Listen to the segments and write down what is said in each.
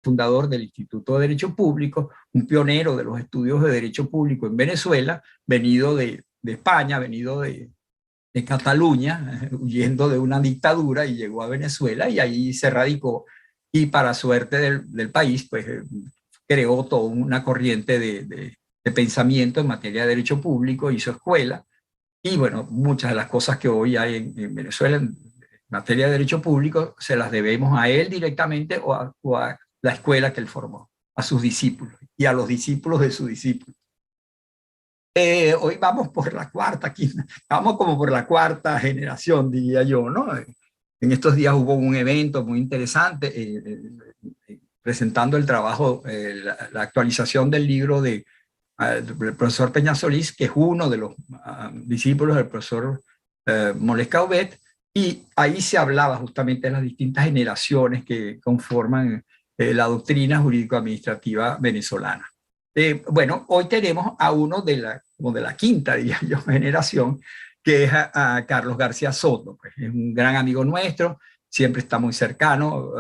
fundador del Instituto de Derecho Público, un pionero de los estudios de Derecho Público en Venezuela, venido de España, venido de Cataluña, huyendo de una dictadura, y llegó a Venezuela y ahí se radicó. Y para suerte del país, pues creó toda una corriente de pensamiento en materia de derecho público, hizo escuela, y bueno, muchas de las cosas que hoy hay en Venezuela en materia de derecho público se las debemos a él directamente o a la escuela que él formó, a sus discípulos y a los discípulos de sus discípulos. Hoy vamos por la cuarta, quinta, vamos como por la cuarta generación, diría yo, ¿no? En estos días hubo un evento muy interesante presentando el trabajo, la actualización del libro del profesor Peña Solís, que es uno de los discípulos del profesor Molés Caubet, y ahí se hablaba justamente de las distintas generaciones que conforman la doctrina jurídico-administrativa venezolana. Bueno, hoy tenemos a uno como de la quinta, diría yo, generación, que es a Carlos García Soto. Pues es un gran amigo nuestro, siempre está muy cercano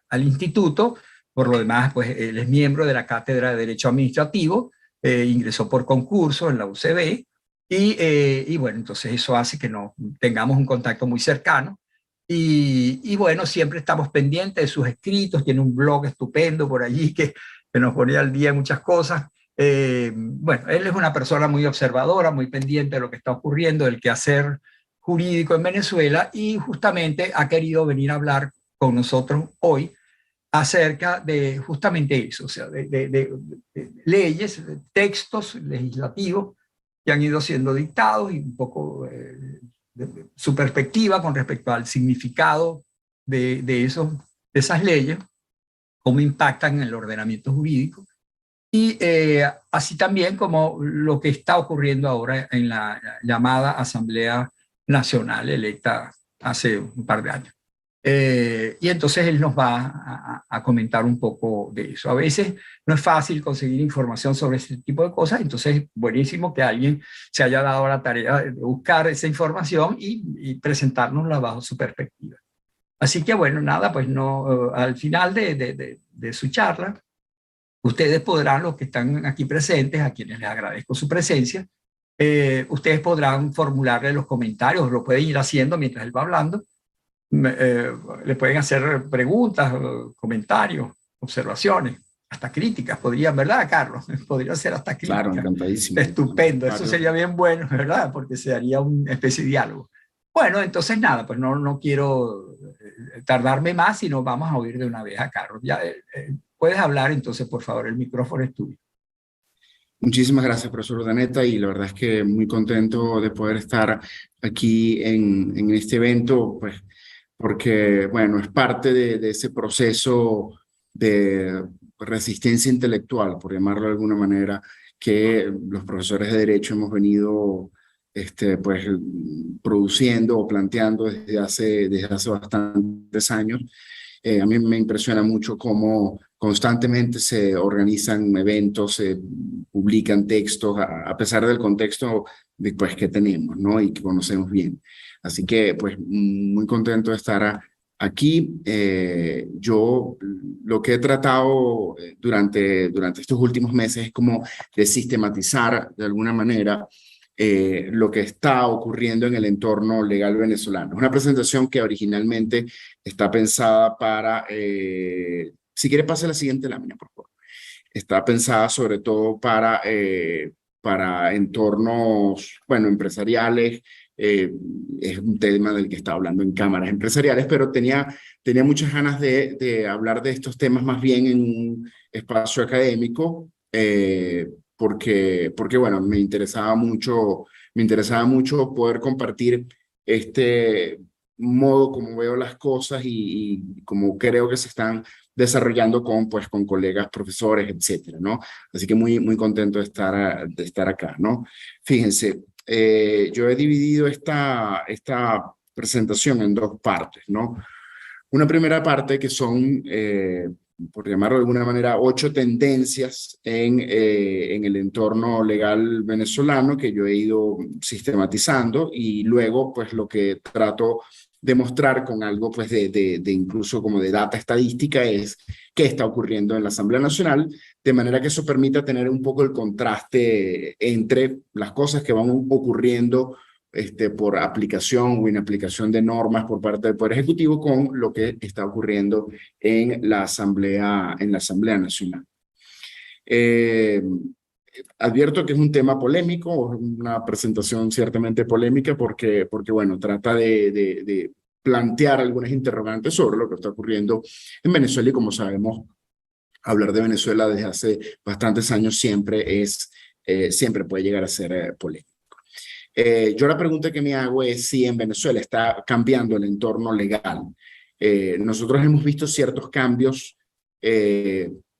al instituto. Por lo demás, pues él es miembro de la Cátedra de Derecho Administrativo, ingresó por concurso en la UCB, y bueno, entonces eso hace que tengamos un contacto muy cercano. Y bueno, siempre estamos pendientes de sus escritos, tiene un blog estupendo por allí que nos ponía al día en muchas cosas. Bueno, él es una persona muy observadora, muy pendiente de lo que está ocurriendo, del quehacer jurídico en Venezuela, y justamente ha querido venir a hablar con nosotros hoy acerca de justamente eso, o sea, de leyes, de textos legislativos que han ido siendo dictados, y un poco su perspectiva con respecto al significado de esas leyes, cómo impactan en el ordenamiento jurídico, y así también como lo que está ocurriendo ahora en la llamada Asamblea Nacional electa hace un par de años. Y entonces él nos va a comentar un poco de eso. A veces no es fácil conseguir información sobre ese tipo de cosas, entonces es buenísimo que alguien se haya dado la tarea de buscar esa información y presentárnosla bajo su perspectiva. Así que bueno, nada, pues no, al final de su charla, ustedes podrán, los que están aquí presentes, a quienes les agradezco su presencia, ustedes podrán formularle los comentarios, lo pueden ir haciendo mientras él va hablando. Le pueden hacer preguntas, comentarios, observaciones, hasta críticas podrían, ¿verdad, Carlos? Podría ser hasta críticas. Claro, encantadísimo. Estupendo, eso sería bien bueno, ¿verdad? Porque se haría una especie de diálogo. Bueno, entonces nada, pues no quiero tardarme más, sino vamos a oír de una vez a Carlos. Ya puedes hablar, entonces, por favor, el micrófono es tuyo. Muchísimas gracias, profesor Urdaneta, y la verdad es que muy contento de poder estar aquí en este evento, pues, porque, bueno, es parte de ese proceso de resistencia intelectual, por llamarlo de alguna manera, que los profesores de Derecho hemos venido pues, produciendo o planteando desde hace bastantes años. A mí me impresiona mucho cómo constantemente se organizan eventos, se publican textos, a pesar del contexto pues, que tenemos, ¿no? Y que conocemos bien. Así que, pues, muy contento de estar aquí. Yo lo que he tratado durante estos últimos meses es como de sistematizar de alguna manera lo que está ocurriendo en el entorno legal venezolano. Es una presentación que originalmente está pensada para, si quiere pase la siguiente lámina, por favor. Está pensada sobre todo para entornos, bueno, empresariales. Es un tema del que estaba hablando en cámaras empresariales, pero tenía muchas ganas de hablar de estos temas más bien en un espacio académico, porque bueno, me interesaba mucho poder compartir este modo como veo las cosas y como creo que se están desarrollando pues, con colegas, profesores, etcétera, ¿no? Así que muy contento de estar acá, ¿no? Fíjense, yo he dividido esta presentación en dos partes, ¿no? Una primera parte que son, por llamarlo de alguna manera, 8 tendencias en el entorno legal venezolano que yo he ido sistematizando, y luego pues lo que trato demostrar con algo pues de incluso como de data estadística es qué está ocurriendo en la Asamblea Nacional, de manera que eso permita tener un poco el contraste entre las cosas que van ocurriendo por aplicación o inaplicación de normas por parte del Poder Ejecutivo con lo que está ocurriendo en la Asamblea Nacional. Advierto que es un tema polémico, una presentación ciertamente polémica porque bueno, trata de plantear algunas interrogantes sobre lo que está ocurriendo en Venezuela y como sabemos, hablar de Venezuela desde hace bastantes años siempre puede llegar a ser polémico. Yo la pregunta que me hago es si en Venezuela está cambiando el entorno legal. Nosotros hemos visto ciertos cambios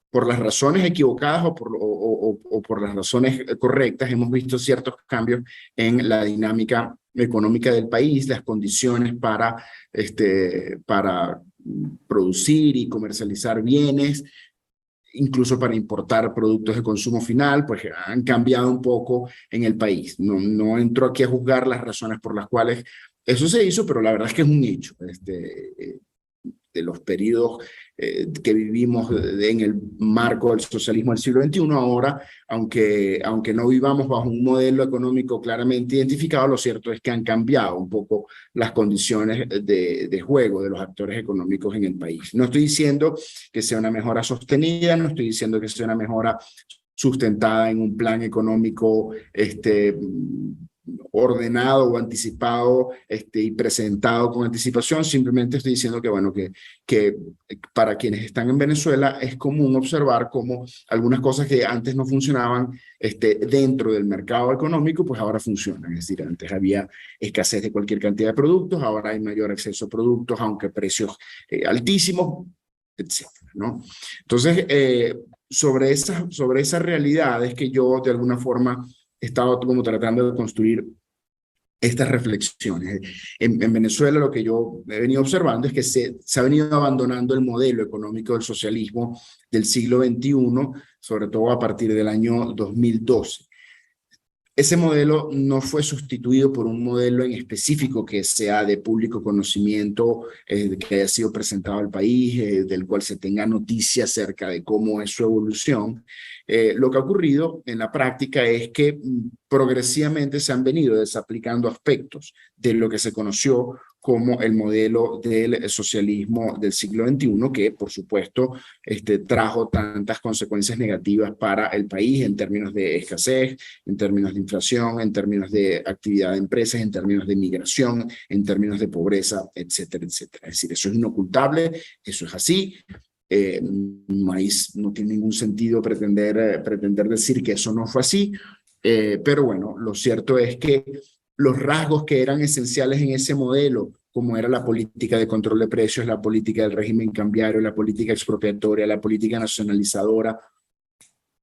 por las razones equivocadas o por las razones correctas. Hemos visto ciertos cambios en la dinámica económica del país, las condiciones para producir y comercializar bienes, incluso para importar productos de consumo final, pues han cambiado un poco en el país. No entro aquí a juzgar las razones por las cuales eso se hizo, pero la verdad es que es un hecho. De los periodos que vivimos en el marco del socialismo del siglo XXI, ahora, aunque no vivamos bajo un modelo económico claramente identificado, lo cierto es que han cambiado un poco las condiciones de juego de los actores económicos en el país. No estoy diciendo que sea una mejora sostenida, no estoy diciendo que sea una mejora sustentada en un plan económico ordenado o anticipado y presentado con anticipación. Simplemente estoy diciendo que, bueno, que para quienes están en Venezuela es común observar cómo algunas cosas que antes no funcionaban dentro del mercado económico, pues ahora funcionan. Es decir, antes había escasez de cualquier cantidad de productos, ahora hay mayor acceso a productos, aunque precios altísimos, etcétera, ¿no? Entonces, sobre esas realidades que yo de alguna forma he estado como tratando de construir estas reflexiones. En Venezuela lo que yo he venido observando es que se ha venido abandonando el modelo económico del socialismo del siglo XXI, sobre todo a partir del año 2012. Ese modelo no fue sustituido por un modelo en específico que sea de público conocimiento, que haya sido presentado al país, del cual se tenga noticia acerca de cómo es su evolución. Lo que ha ocurrido en la práctica es que progresivamente se han venido desaplicando aspectos de lo que se conoció como el modelo del socialismo del siglo XXI, que por supuesto trajo tantas consecuencias negativas para el país en términos de escasez, en términos de inflación, en términos de actividad de empresas, en términos de migración, en términos de pobreza, etcétera, etcétera. Es decir, eso es inocultable, eso es así. No tiene ningún sentido pretender decir que eso no fue así, pero bueno, lo cierto es que los rasgos que eran esenciales en ese modelo, como era la política de control de precios, la política del régimen cambiario, la política expropiatoria, la política nacionalizadora,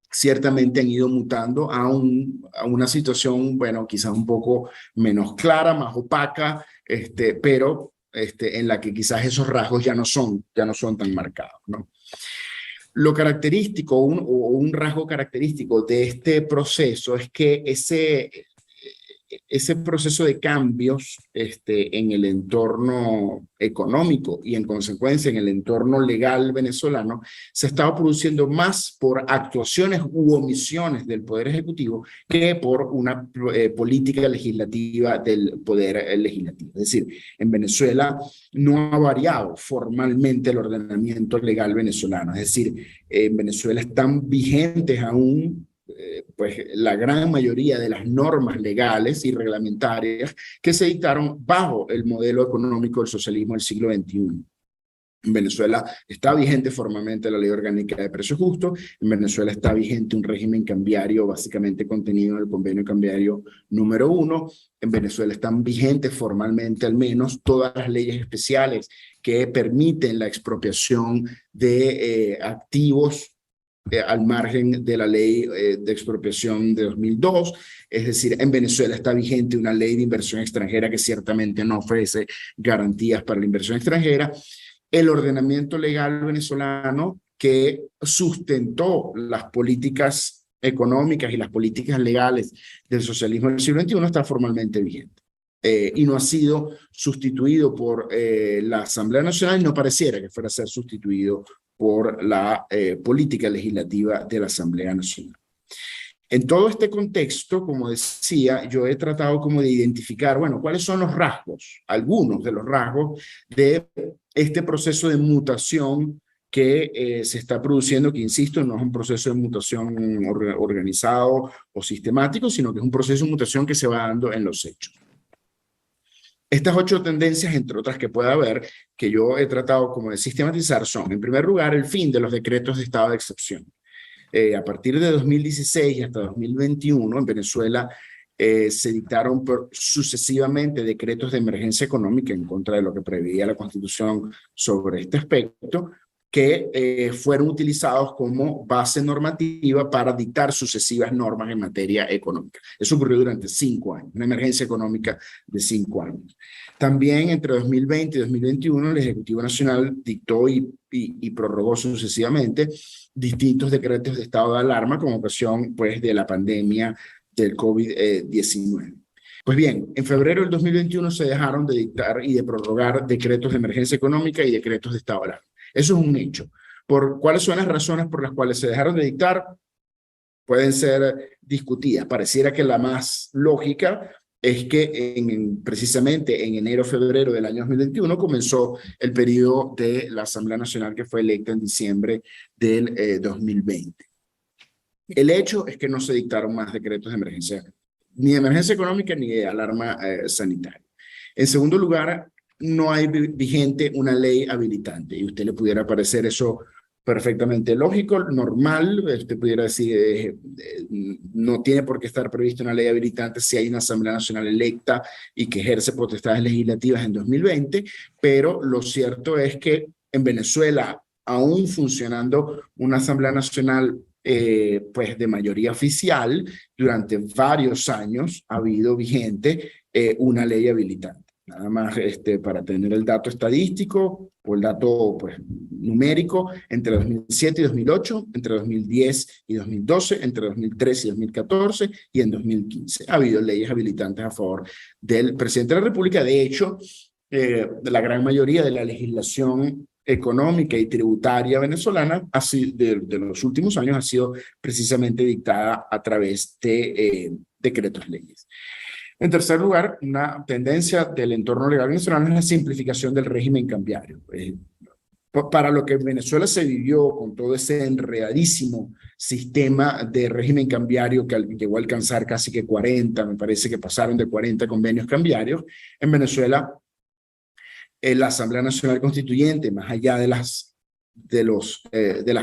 ciertamente han ido mutando a una situación, bueno, quizás un poco menos clara, más opaca, pero en la que quizás esos rasgos ya no son tan marcados, ¿no? Lo característico, un rasgo característico de este proceso es que ese proceso de cambios en el entorno económico y en consecuencia en el entorno legal venezolano se estaba produciendo más por actuaciones u omisiones del Poder Ejecutivo que por una política legislativa del Poder Legislativo. Es decir, en Venezuela no ha variado formalmente el ordenamiento legal venezolano. Es decir, en Venezuela están vigentes aún pues la gran mayoría de las normas legales y reglamentarias que se dictaron bajo el modelo económico del socialismo del siglo XXI. En Venezuela está vigente formalmente la Ley Orgánica de Precios Justos. En Venezuela está vigente un régimen cambiario básicamente contenido en el Convenio Cambiario número 1. En Venezuela están vigentes formalmente al menos todas las leyes especiales que permiten la expropiación de activos al margen de la ley de expropiación de 2002. Es decir, en Venezuela está vigente una ley de inversión extranjera que ciertamente no ofrece garantías para la inversión extranjera. El ordenamiento legal venezolano que sustentó las políticas económicas y las políticas legales del socialismo del siglo XXI está formalmente vigente. y no ha sido sustituido por la Asamblea Nacional y no pareciera que fuera a ser sustituido por la política legislativa de la Asamblea Nacional. En todo este contexto, como decía, yo he tratado como de identificar, bueno, cuáles son los rasgos, algunos de los rasgos de este proceso de mutación que se está produciendo, que insisto, no es un proceso de mutación organizado o sistemático, sino que es un proceso de mutación que se va dando en los hechos. Estas 8 tendencias, entre otras que pueda haber, que yo he tratado como de sistematizar, son, en primer lugar, el fin de los decretos de estado de excepción. A partir de 2016 hasta 2021, en Venezuela se dictaron sucesivamente decretos de emergencia económica en contra de lo que preveía la Constitución sobre este aspecto, que fueron utilizados como base normativa para dictar sucesivas normas en materia económica. Eso ocurrió durante 5 años, una emergencia económica de 5 años. También entre 2020 y 2021 el Ejecutivo Nacional dictó y prorrogó sucesivamente distintos decretos de estado de alarma con ocasión pues, de la pandemia del COVID-19. Pues bien, en febrero del 2021 se dejaron de dictar y de prorrogar decretos de emergencia económica y decretos de estado de alarma. Eso es un hecho. ¿Cuáles son las razones por las cuales se dejaron de dictar? Pueden ser discutidas. Pareciera que la más lógica es que precisamente en enero-febrero del año 2021 comenzó el periodo de la Asamblea Nacional que fue electa en diciembre del 2020. El hecho es que no se dictaron más decretos de emergencia, ni de emergencia económica ni de alarma sanitaria. En segundo lugar, no hay vigente una ley habilitante y a usted le pudiera parecer eso perfectamente lógico, normal, usted pudiera decir, no tiene por qué estar prevista una ley habilitante si hay una Asamblea Nacional electa y que ejerce potestades legislativas en 2020, pero lo cierto es que en Venezuela, aún funcionando una Asamblea Nacional pues de mayoría oficial, durante varios años ha habido vigente una ley habilitante. Nada más para tener el dato estadístico o el dato pues, numérico, entre 2007 y 2008, entre 2010 y 2012, entre 2013 y 2014 y en 2015. Ha habido leyes habilitantes a favor del presidente de la República. De hecho, la gran mayoría de la legislación económica y tributaria venezolana de los últimos años ha sido precisamente dictada a través de decretos leyes. En tercer lugar, una tendencia del entorno legal venezolano es la simplificación del régimen cambiario. Para lo que en Venezuela se vivió con todo ese enredadísimo sistema de régimen cambiario que llegó a alcanzar casi que 40, me parece que pasaron de 40 convenios cambiarios, en Venezuela la Asamblea Nacional Constituyente, más allá de las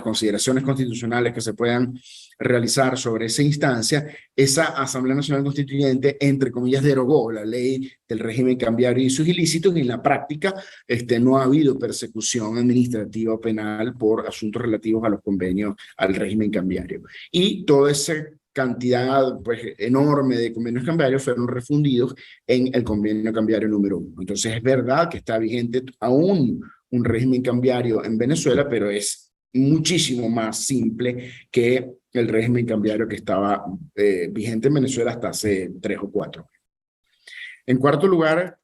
consideraciones constitucionales que se puedan realizar sobre esa instancia, esa Asamblea Nacional Constituyente, entre comillas, derogó la ley del régimen cambiario y sus ilícitos, y en la práctica no ha habido persecución administrativa o penal por asuntos relativos a los convenios al régimen cambiario. Y toda esa cantidad pues, enorme de convenios cambiarios fueron refundidos en el convenio cambiario número 1. Entonces es verdad que está vigente aún un régimen cambiario en Venezuela, pero es muchísimo más simple que el régimen cambiario que estaba vigente en Venezuela hasta hace 3 o 4 años. En cuarto lugar,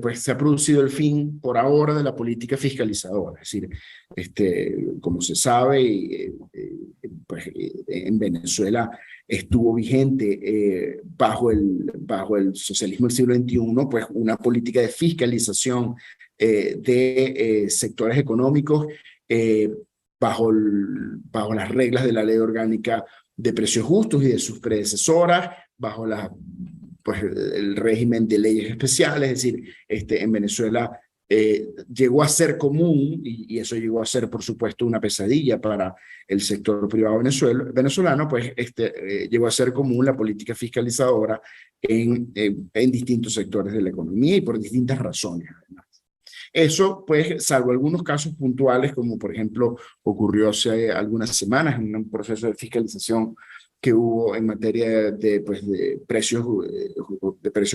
pues se ha producido el fin por ahora de la política fiscalizadora. Es decir, como se sabe, pues, en Venezuela estuvo vigente bajo el socialismo del siglo XXI, pues una política de fiscalización de sectores económicos bajo las reglas de la Ley Orgánica de Precios Justos y de sus predecesoras, bajo pues, el régimen de leyes especiales. Es decir, en Venezuela llegó a ser común, y eso llegó a ser, por supuesto, una pesadilla para el sector privado venezolano, pues llegó a ser común la política fiscalizadora en distintos sectores de la economía y por distintas razones, además. Eso, pues, salvo algunos casos puntuales, como por ejemplo ocurrió hace algunas semanas en un proceso de fiscalización que hubo en materia de precios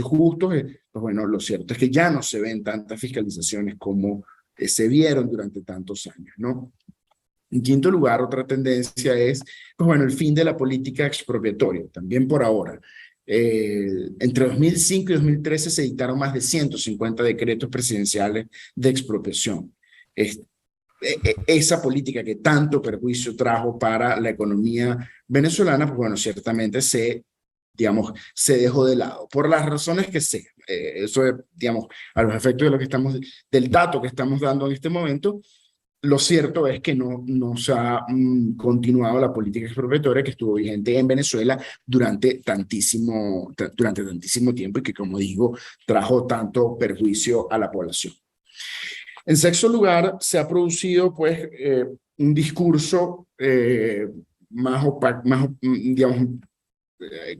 justos, pues bueno, lo cierto es que ya no se ven tantas fiscalizaciones como se vieron durante tantos años, ¿no? En quinto lugar, otra tendencia es, pues bueno, el fin de la política expropiatoria, también por ahora. Entre 2005 y 2013 se dictaron más de 150 decretos presidenciales de expropiación. Esa política que tanto perjuicio trajo para la economía venezolana, pues bueno, ciertamente digamos, se dejó de lado, por las razones que sean. Eso es, digamos, a los efectos de lo que del dato que estamos dando en este momento. Lo cierto es que no se ha continuado la política expropiatoria que estuvo vigente en Venezuela durante tantísimo tiempo y que, como digo, trajo tanto perjuicio a la población. En sexto lugar, se ha producido pues un discurso digamos,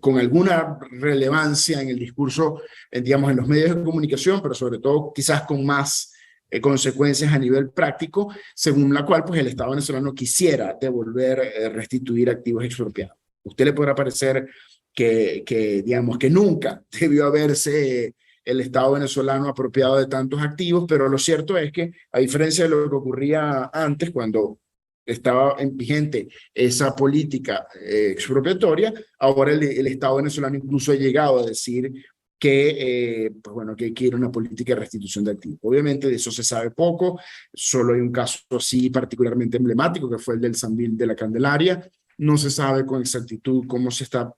con alguna relevancia en el discurso, digamos, en los medios de comunicación, pero sobre todo quizás con más consecuencias a nivel práctico, según la cual pues el Estado venezolano quisiera devolver, restituir activos expropiados. A usted le podrá parecer digamos, que nunca debió haberse el Estado venezolano apropiado de tantos activos, pero lo cierto es que, a diferencia de lo que ocurría antes, cuando estaba vigente esa política expropiatoria, ahora el Estado venezolano incluso ha llegado a decir pues bueno, que quiere una política de restitución de activos. Obviamente de eso se sabe poco, solo hay un caso así particularmente emblemático, que fue el del Sambil de la Candelaria. No se sabe con exactitud cómo se está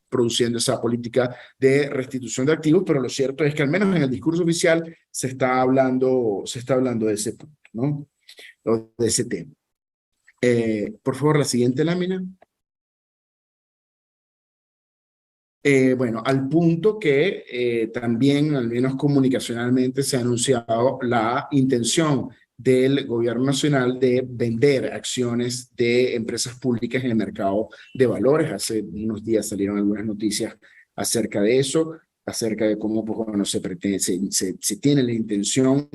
produciendo esa política de restitución de activos, pero lo cierto es que al menos en el discurso oficial se está hablando de ese punto, ¿no? O de ese tema. Por favor, la siguiente lámina. Bueno, al punto que también, al menos comunicacionalmente, se ha anunciado la intención del gobierno nacional de vender acciones de empresas públicas en el mercado de valores. Hace unos días salieron algunas noticias acerca de eso, acerca de cómo pues, bueno, se tiene la intención,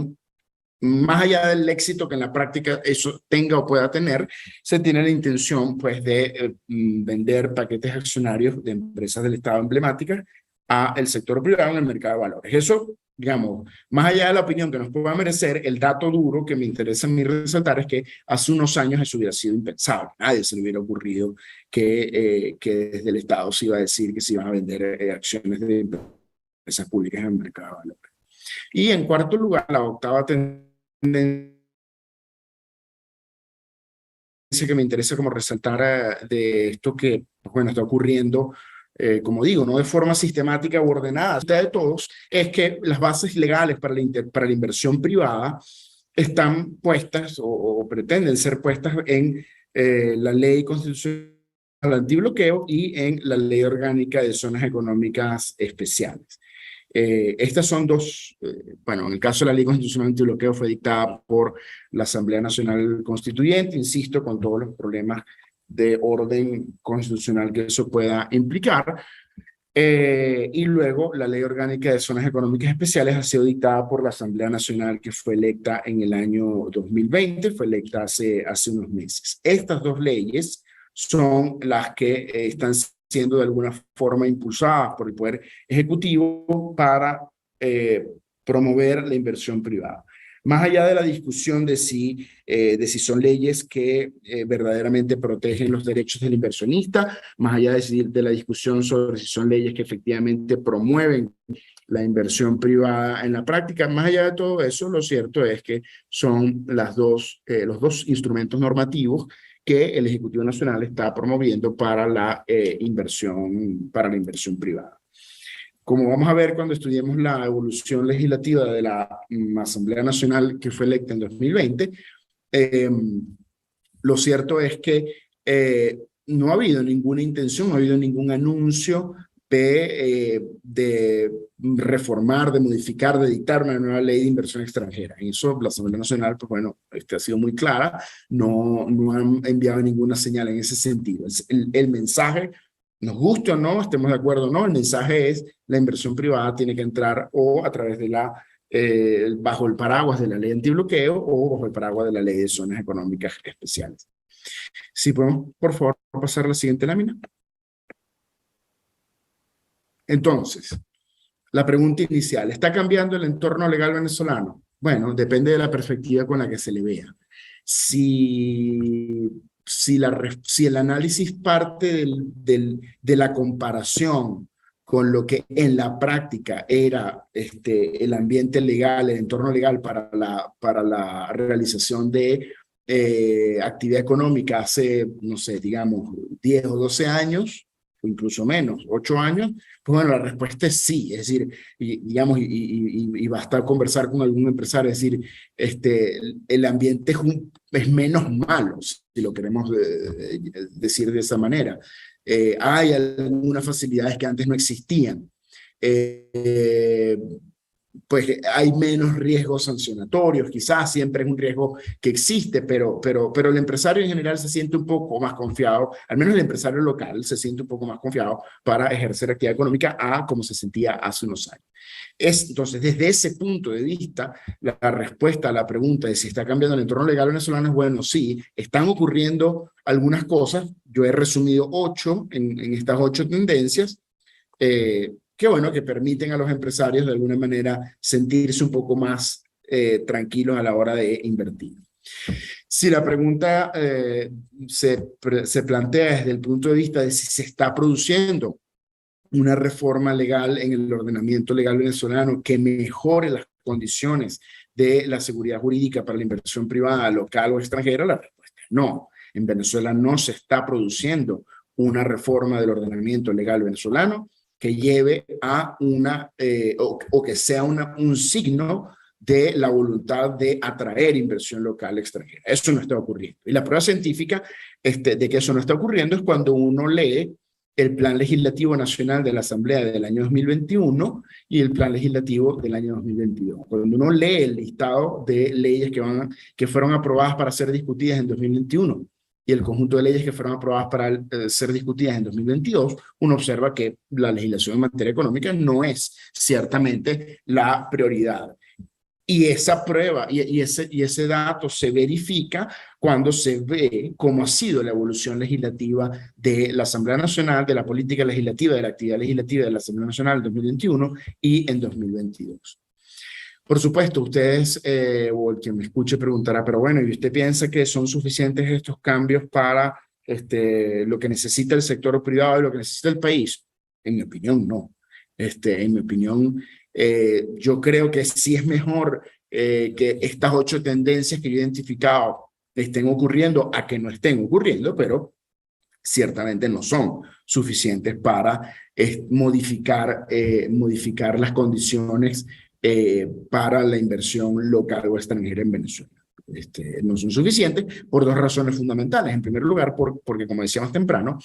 más allá del éxito que en la práctica eso tenga o pueda tener, se tiene la intención pues de vender paquetes accionarios de empresas del Estado emblemáticas al sector privado en el mercado de valores. Eso, digamos, más allá de la opinión que nos pueda merecer, el dato duro que me interesa a mí resaltar es que hace unos años eso hubiera sido impensable. Nadie se le hubiera ocurrido que desde el Estado se iba a decir que se iban a vender acciones de empresas públicas en el mercado de valores. Y en cuarto lugar, la octava tendencia que me interesa como resaltar de esto que, bueno, está ocurriendo, como digo, no de forma sistemática u ordenada, de todos, es que las bases legales para la inversión privada están puestas o pretenden ser puestas en la ley constitucional antibloqueo y en la ley orgánica de zonas económicas especiales. Estas son dos, bueno, en el caso de la Ley Constitucional Antibloqueo fue dictada por la Asamblea Nacional Constituyente, insisto, con todos los problemas de orden constitucional que eso pueda implicar. Y luego la Ley Orgánica de Zonas Económicas Especiales ha sido dictada por la Asamblea Nacional, que fue electa en el año 2020, fue electa hace unos meses. Estas dos leyes son las que están siendo de alguna forma impulsadas por el Poder Ejecutivo para promover la inversión privada. Más allá de la discusión de si son leyes que verdaderamente protegen los derechos del inversionista, más allá de la discusión sobre si son leyes que efectivamente promueven la inversión privada en la práctica, más allá de todo eso, lo cierto es que son los dos instrumentos normativos que el Ejecutivo Nacional está promoviendo para la inversión privada. Como vamos a ver cuando estudiemos la evolución legislativa de la Asamblea Nacional que fue electa en 2020, lo cierto es que no ha habido ninguna intención, no ha habido ningún anuncio de reformar, de modificar, de dictar una nueva ley de inversión extranjera. En eso la Asamblea Nacional, pues bueno, ha sido muy clara, no han enviado ninguna señal en ese sentido. El mensaje, nos guste o no, estemos de acuerdo o no, el mensaje es la inversión privada tiene que entrar o a través de bajo el paraguas de la ley antibloqueo o bajo el paraguas de la ley de zonas económicas especiales. Si podemos, por favor, pasar a la siguiente lámina. Entonces, la pregunta inicial, ¿está cambiando el entorno legal venezolano? Bueno, depende de la perspectiva con la que se le vea. Si el análisis parte de la comparación con lo que en la práctica era el ambiente legal, el entorno legal para la realización de actividad económica hace, no sé, digamos, 10 o 12 años, o incluso menos, 8 años, pues bueno, la respuesta es sí, es decir, digamos, y basta conversar con algún empresario, es decir, el ambiente es menos malo, si lo queremos decir de esa manera. Hay algunas facilidades que antes no existían. Pues hay menos riesgos sancionatorios, quizás siempre es un riesgo que existe, pero el empresario en general se siente un poco más confiado, al menos el empresario local se siente un poco más confiado para ejercer actividad económica a como se sentía hace unos años. Entonces, desde ese punto de vista, la respuesta a la pregunta de si está cambiando el entorno legal venezolano es bueno, sí, están ocurriendo algunas cosas, yo he resumido 8 en estas 8 tendencias, que bueno, que permiten a los empresarios de alguna manera sentirse un poco más tranquilos a la hora de invertir. Si la pregunta se plantea desde el punto de vista de si se está produciendo una reforma legal en el ordenamiento legal venezolano que mejore las condiciones de la seguridad jurídica para la inversión privada, local o extranjera, la respuesta es no. En Venezuela no se está produciendo una reforma del ordenamiento legal venezolano que lleve a o que sea un signo de la voluntad de atraer inversión local extranjera. Eso no está ocurriendo. Y la prueba científica de que eso no está ocurriendo es cuando uno lee el Plan Legislativo Nacional de la Asamblea del año 2021 y el Plan Legislativo del año 2022. Cuando uno lee el listado de leyes que fueron aprobadas para ser discutidas en 2021 y el conjunto de leyes que fueron aprobadas para ser discutidas en 2022, uno observa que la legislación en materia económica no es ciertamente la prioridad. Y esa prueba y ese dato se verifica cuando se ve cómo ha sido la evolución legislativa de la Asamblea Nacional, de la política legislativa, de la actividad legislativa de la Asamblea Nacional en 2021 y en 2022. Por supuesto, ustedes o el que me escuche preguntará, pero bueno, ¿y usted piensa que son suficientes estos cambios para lo que necesita el sector privado y lo que necesita el país? En mi opinión, no. En mi opinión, yo creo que sí es mejor que estas 8 tendencias que yo he identificado estén ocurriendo a que no estén ocurriendo, pero ciertamente no son suficientes para modificar las condiciones para la inversión local o extranjera en Venezuela. No son suficientes por 2 razones fundamentales. En primer lugar, porque como decíamos temprano,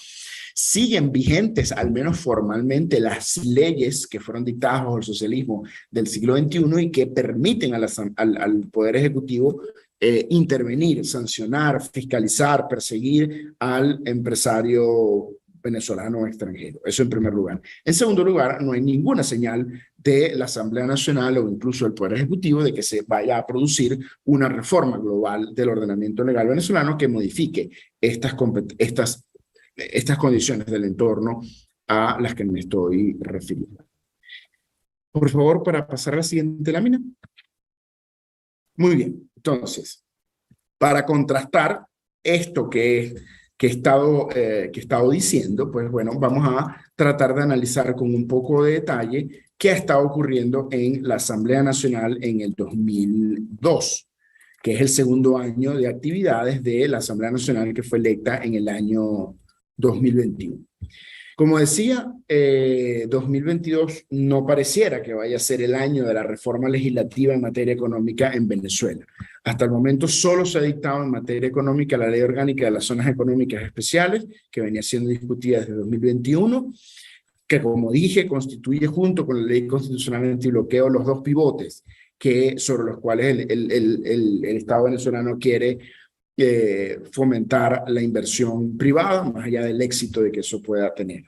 siguen vigentes, al menos formalmente, las leyes que fueron dictadas bajo el socialismo del siglo XXI y que permiten al Poder Ejecutivo intervenir, sancionar, fiscalizar, perseguir al empresario venezolano o extranjero. Eso en primer lugar. En segundo lugar, no hay ninguna señal de la Asamblea Nacional o incluso del Poder Ejecutivo de que se vaya a producir una reforma global del ordenamiento legal venezolano que modifique estas condiciones del entorno a las que me estoy refiriendo. Por favor, para pasar a la siguiente lámina. Muy bien. Entonces, para contrastar esto que he estado diciendo, pues bueno, vamos a tratar de analizar con un poco de detalle qué ha estado ocurriendo en la Asamblea Nacional en el 2002, que es el segundo año de actividades de la Asamblea Nacional que fue electa en el año 2021. Como decía, 2022 no pareciera que vaya a ser el año de la reforma legislativa en materia económica en Venezuela. Hasta el momento solo se ha dictado en materia económica la Ley Orgánica de las Zonas Económicas Especiales, que venía siendo discutida desde 2021, que como dije, constituye junto con la Ley Constitucional Antibloqueo los 2 pivotes sobre los cuales el Estado venezolano quiere fomentar la inversión privada, más allá del éxito de que eso pueda tener.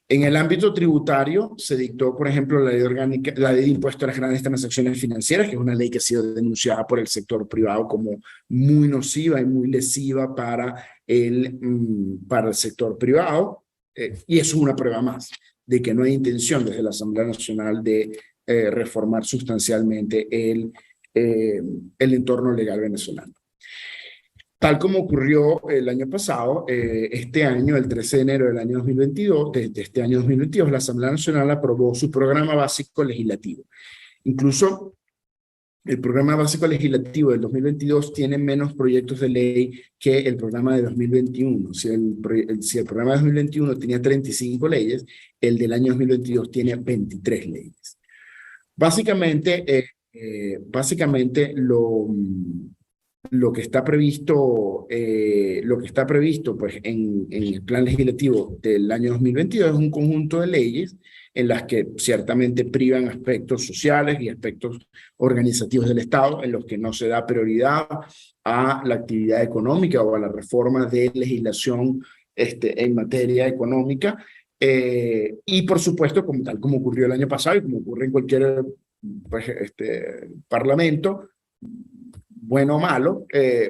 En el ámbito tributario se dictó, por ejemplo, la ley orgánica, la ley de impuesto a las grandes transacciones financieras, que es una ley que ha sido denunciada por el sector privado como muy nociva y muy lesiva para el sector privado, y eso es una prueba más de que no hay intención desde la Asamblea Nacional de reformar sustancialmente el entorno legal venezolano. Tal como ocurrió el año pasado, este año, el 13 de enero del año 2022, de este año 2022, la Asamblea Nacional aprobó su programa básico legislativo. Incluso el programa básico legislativo del 2022 tiene menos proyectos de ley que el programa de 2021. Si el programa de 2021 tenía 35 leyes, el del año 2022 tiene 23 leyes. Básicamente lo que está previsto, pues, en el plan legislativo del año 2022 es un conjunto de leyes en las que ciertamente privan aspectos sociales y aspectos organizativos del Estado, en los que no se da prioridad a la actividad económica o a la reforma de legislación en materia económica. Y por supuesto, tal como ocurrió el año pasado y como ocurre en cualquier pues, parlamento, bueno o malo,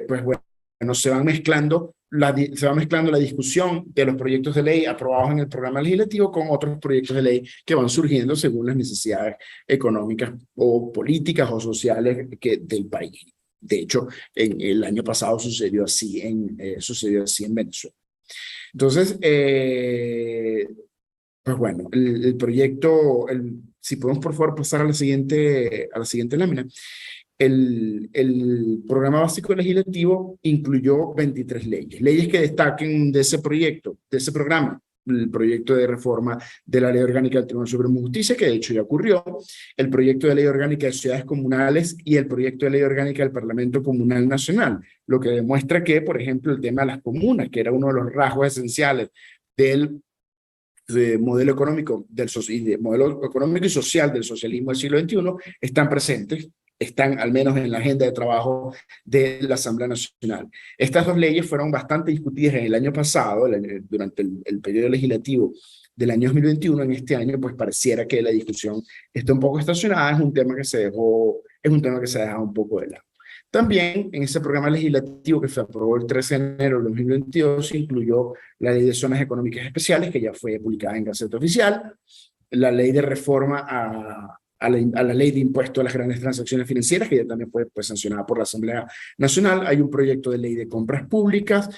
pues bueno, se va mezclando la discusión de los proyectos de ley aprobados en el programa legislativo con otros proyectos de ley que van surgiendo según las necesidades económicas o políticas o sociales del país. De hecho, el año pasado sucedió así en Venezuela. Entonces, pues bueno, el proyecto, si podemos por favor pasar a la siguiente lámina. El programa básico legislativo incluyó 23 leyes que destaquen de ese programa. El proyecto de reforma de la Ley Orgánica del Tribunal Supremo de Justicia, que de hecho ya ocurrió, el proyecto de Ley Orgánica de Ciudades Comunales y el proyecto de Ley Orgánica del Parlamento Comunal Nacional, lo que demuestra que, por ejemplo, el tema de las comunas, que era uno de los rasgos esenciales del modelo económico y social del socialismo del siglo XXI, están presentes, están al menos en la agenda de trabajo de la Asamblea Nacional. Estas dos leyes fueron bastante discutidas en el año pasado, durante el periodo legislativo del año 2021. En este año, pues pareciera que la discusión está un poco estacionada, es un tema que se ha dejado un poco de lado. También en ese programa legislativo que se aprobó el 13 de enero de 2022 se incluyó la Ley de Zonas Económicas Especiales, que ya fue publicada en Gaceta Oficial, la Ley de Reforma a la Ley de Impuesto a las Grandes Transacciones Financieras, que ya también fue pues, sancionada por la Asamblea Nacional. Hay un proyecto de Ley de Compras Públicas,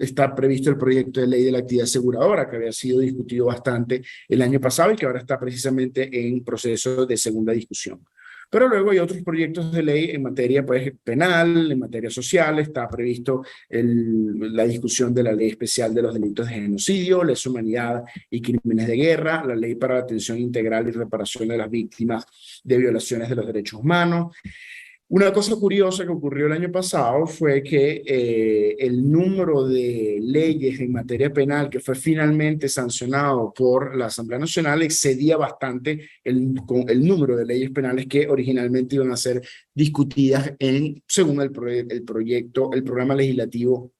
está previsto el proyecto de Ley de la Actividad Aseguradora, que había sido discutido bastante el año pasado y que ahora está precisamente en proceso de segunda discusión. Pero luego hay otros proyectos de ley en materia pues, penal, en materia social. Está previsto la discusión de la ley especial de los delitos de genocidio, lesa humanidad y crímenes de guerra, la ley para la atención integral y reparación de las víctimas de violaciones de los derechos humanos. Una cosa curiosa que ocurrió el año pasado fue que el número de leyes en materia penal que fue finalmente sancionado por la Asamblea Nacional excedía bastante el número de leyes penales que originalmente iban a ser discutidas según el programa legislativo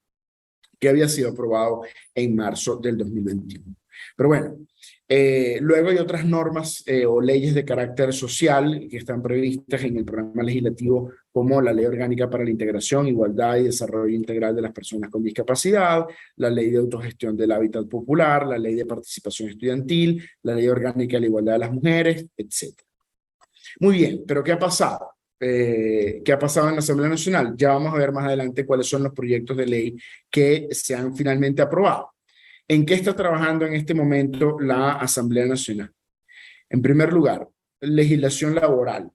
que había sido aprobado en marzo del 2021. Pero bueno, luego hay otras normas o leyes de carácter social que están previstas en el programa legislativo, como la Ley Orgánica para la Integración, Igualdad y Desarrollo Integral de las Personas con Discapacidad, la Ley de Autogestión del Hábitat Popular, la Ley de Participación Estudiantil, la Ley Orgánica de la Igualdad de las Mujeres, etc. Muy bien, pero ¿qué ha pasado? ¿Qué ha pasado en la Asamblea Nacional? Ya vamos a ver más adelante cuáles son los proyectos de ley que se han finalmente aprobado. ¿En qué está trabajando en este momento la Asamblea Nacional? En primer lugar, legislación laboral.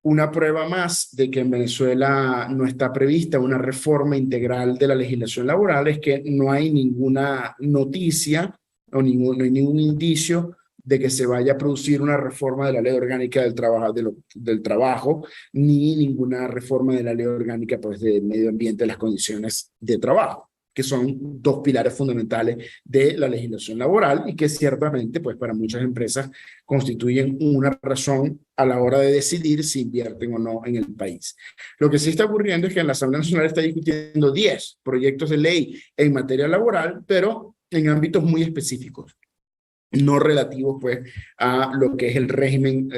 Una prueba más de que en Venezuela no está prevista una reforma integral de la legislación laboral es que no hay ninguna noticia o no hay ningún indicio de que se vaya a producir una reforma de la Ley Orgánica del Trabajo, ni ninguna reforma de la Ley Orgánica pues, del Medio Ambiente, de las condiciones de trabajo, que son dos pilares fundamentales de la legislación laboral y que ciertamente, pues para muchas empresas constituyen una razón a la hora de decidir si invierten o no en el país. Lo que sí está ocurriendo es que en la Asamblea Nacional está discutiendo 10 proyectos de ley en materia laboral, pero en ámbitos muy específicos. no relativos pues a lo que es el régimen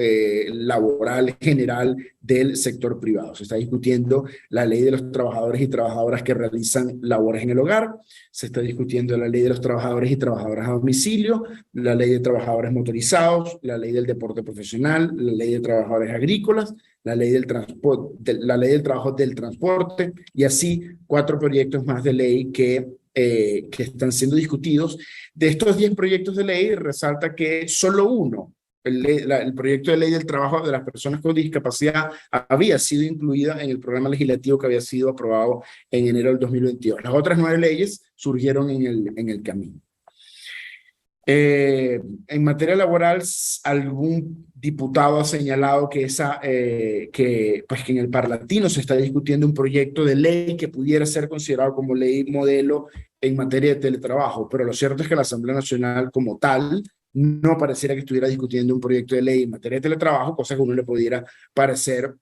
laboral general del sector privado. Se está discutiendo la ley de los trabajadores y trabajadoras que realizan labores en el hogar, se está discutiendo la ley de los trabajadores y trabajadoras a domicilio, la ley de trabajadores motorizados, la ley del deporte profesional, la ley de trabajadores agrícolas, la ley del transporte, la ley del trabajo del transporte, y así 4 proyectos más de ley que están siendo discutidos. De estos 10 proyectos de ley, resalta que solo uno, el proyecto de ley del trabajo de las personas con discapacidad, había sido incluida en el programa legislativo que había sido aprobado en enero del 2022. Las otras 9 leyes surgieron en el camino. En materia laboral, algún diputado ha señalado que, que en el Parlatino se está discutiendo un proyecto de ley que pudiera ser considerado como ley modelo en materia de teletrabajo, pero lo cierto es que la Asamblea Nacional como tal no pareciera que estuviera discutiendo un proyecto de ley en materia de teletrabajo, cosa que a uno le pudiera parecer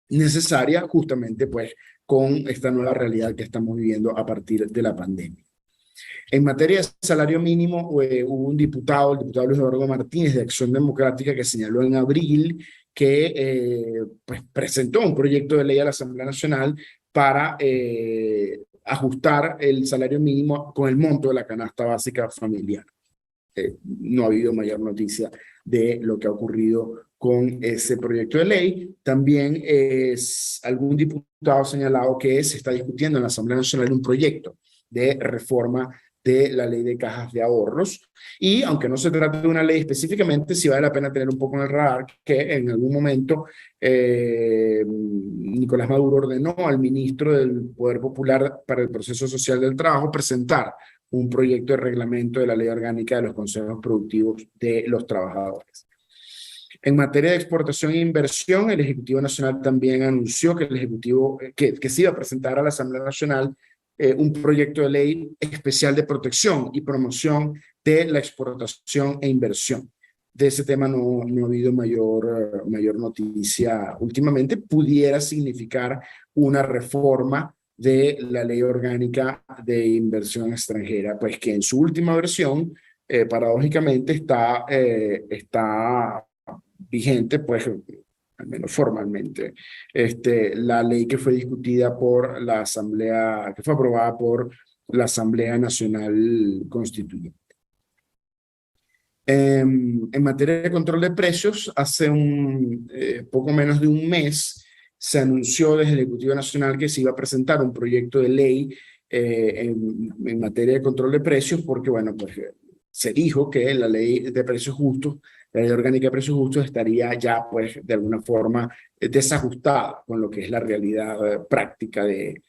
necesaria justamente pues con esta nueva realidad que estamos viviendo a partir de la pandemia. En materia de salario mínimo, hubo un diputado, el diputado Luis Eduardo Martínez de Acción Democrática, que señaló en abril que pues presentó un proyecto de ley a la Asamblea Nacional para ajustar el salario mínimo con el monto de la canasta básica familiar. No ha habido mayor noticia de lo que ha ocurrido con ese proyecto de ley. También algún diputado ha señalado que se está discutiendo en la Asamblea Nacional un proyecto de reforma de la ley de cajas de ahorros, y aunque no se trata de una ley específicamente, sí vale la pena tener un poco en el radar que en algún momento Nicolás Maduro ordenó al ministro del Poder Popular para el Proceso Social del Trabajo presentar un proyecto de reglamento de la ley orgánica de los consejos productivos de los trabajadores. En materia de exportación e inversión, el Ejecutivo Nacional también anunció que el Ejecutivo que se iba a presentar a la Asamblea Nacional un proyecto de ley especial de protección y promoción de la exportación e inversión. De ese tema no ha habido mayor noticia últimamente. Pudiera significar una reforma de la ley orgánica de inversión extranjera, pues que en su última versión, paradójicamente, está vigente, pues al menos formalmente, la ley que fue discutida por la Asamblea, que fue aprobada por la Asamblea Nacional Constituyente. En materia de control de precios, hace poco menos de un mes se anunció desde el Ejecutivo Nacional que se iba a presentar un proyecto de ley en materia de control de precios, porque, bueno, pues se dijo que la ley de precios justos, la ley orgánica de precios justos, estaría ya, pues, de alguna forma desajustada con lo que es la realidad práctica de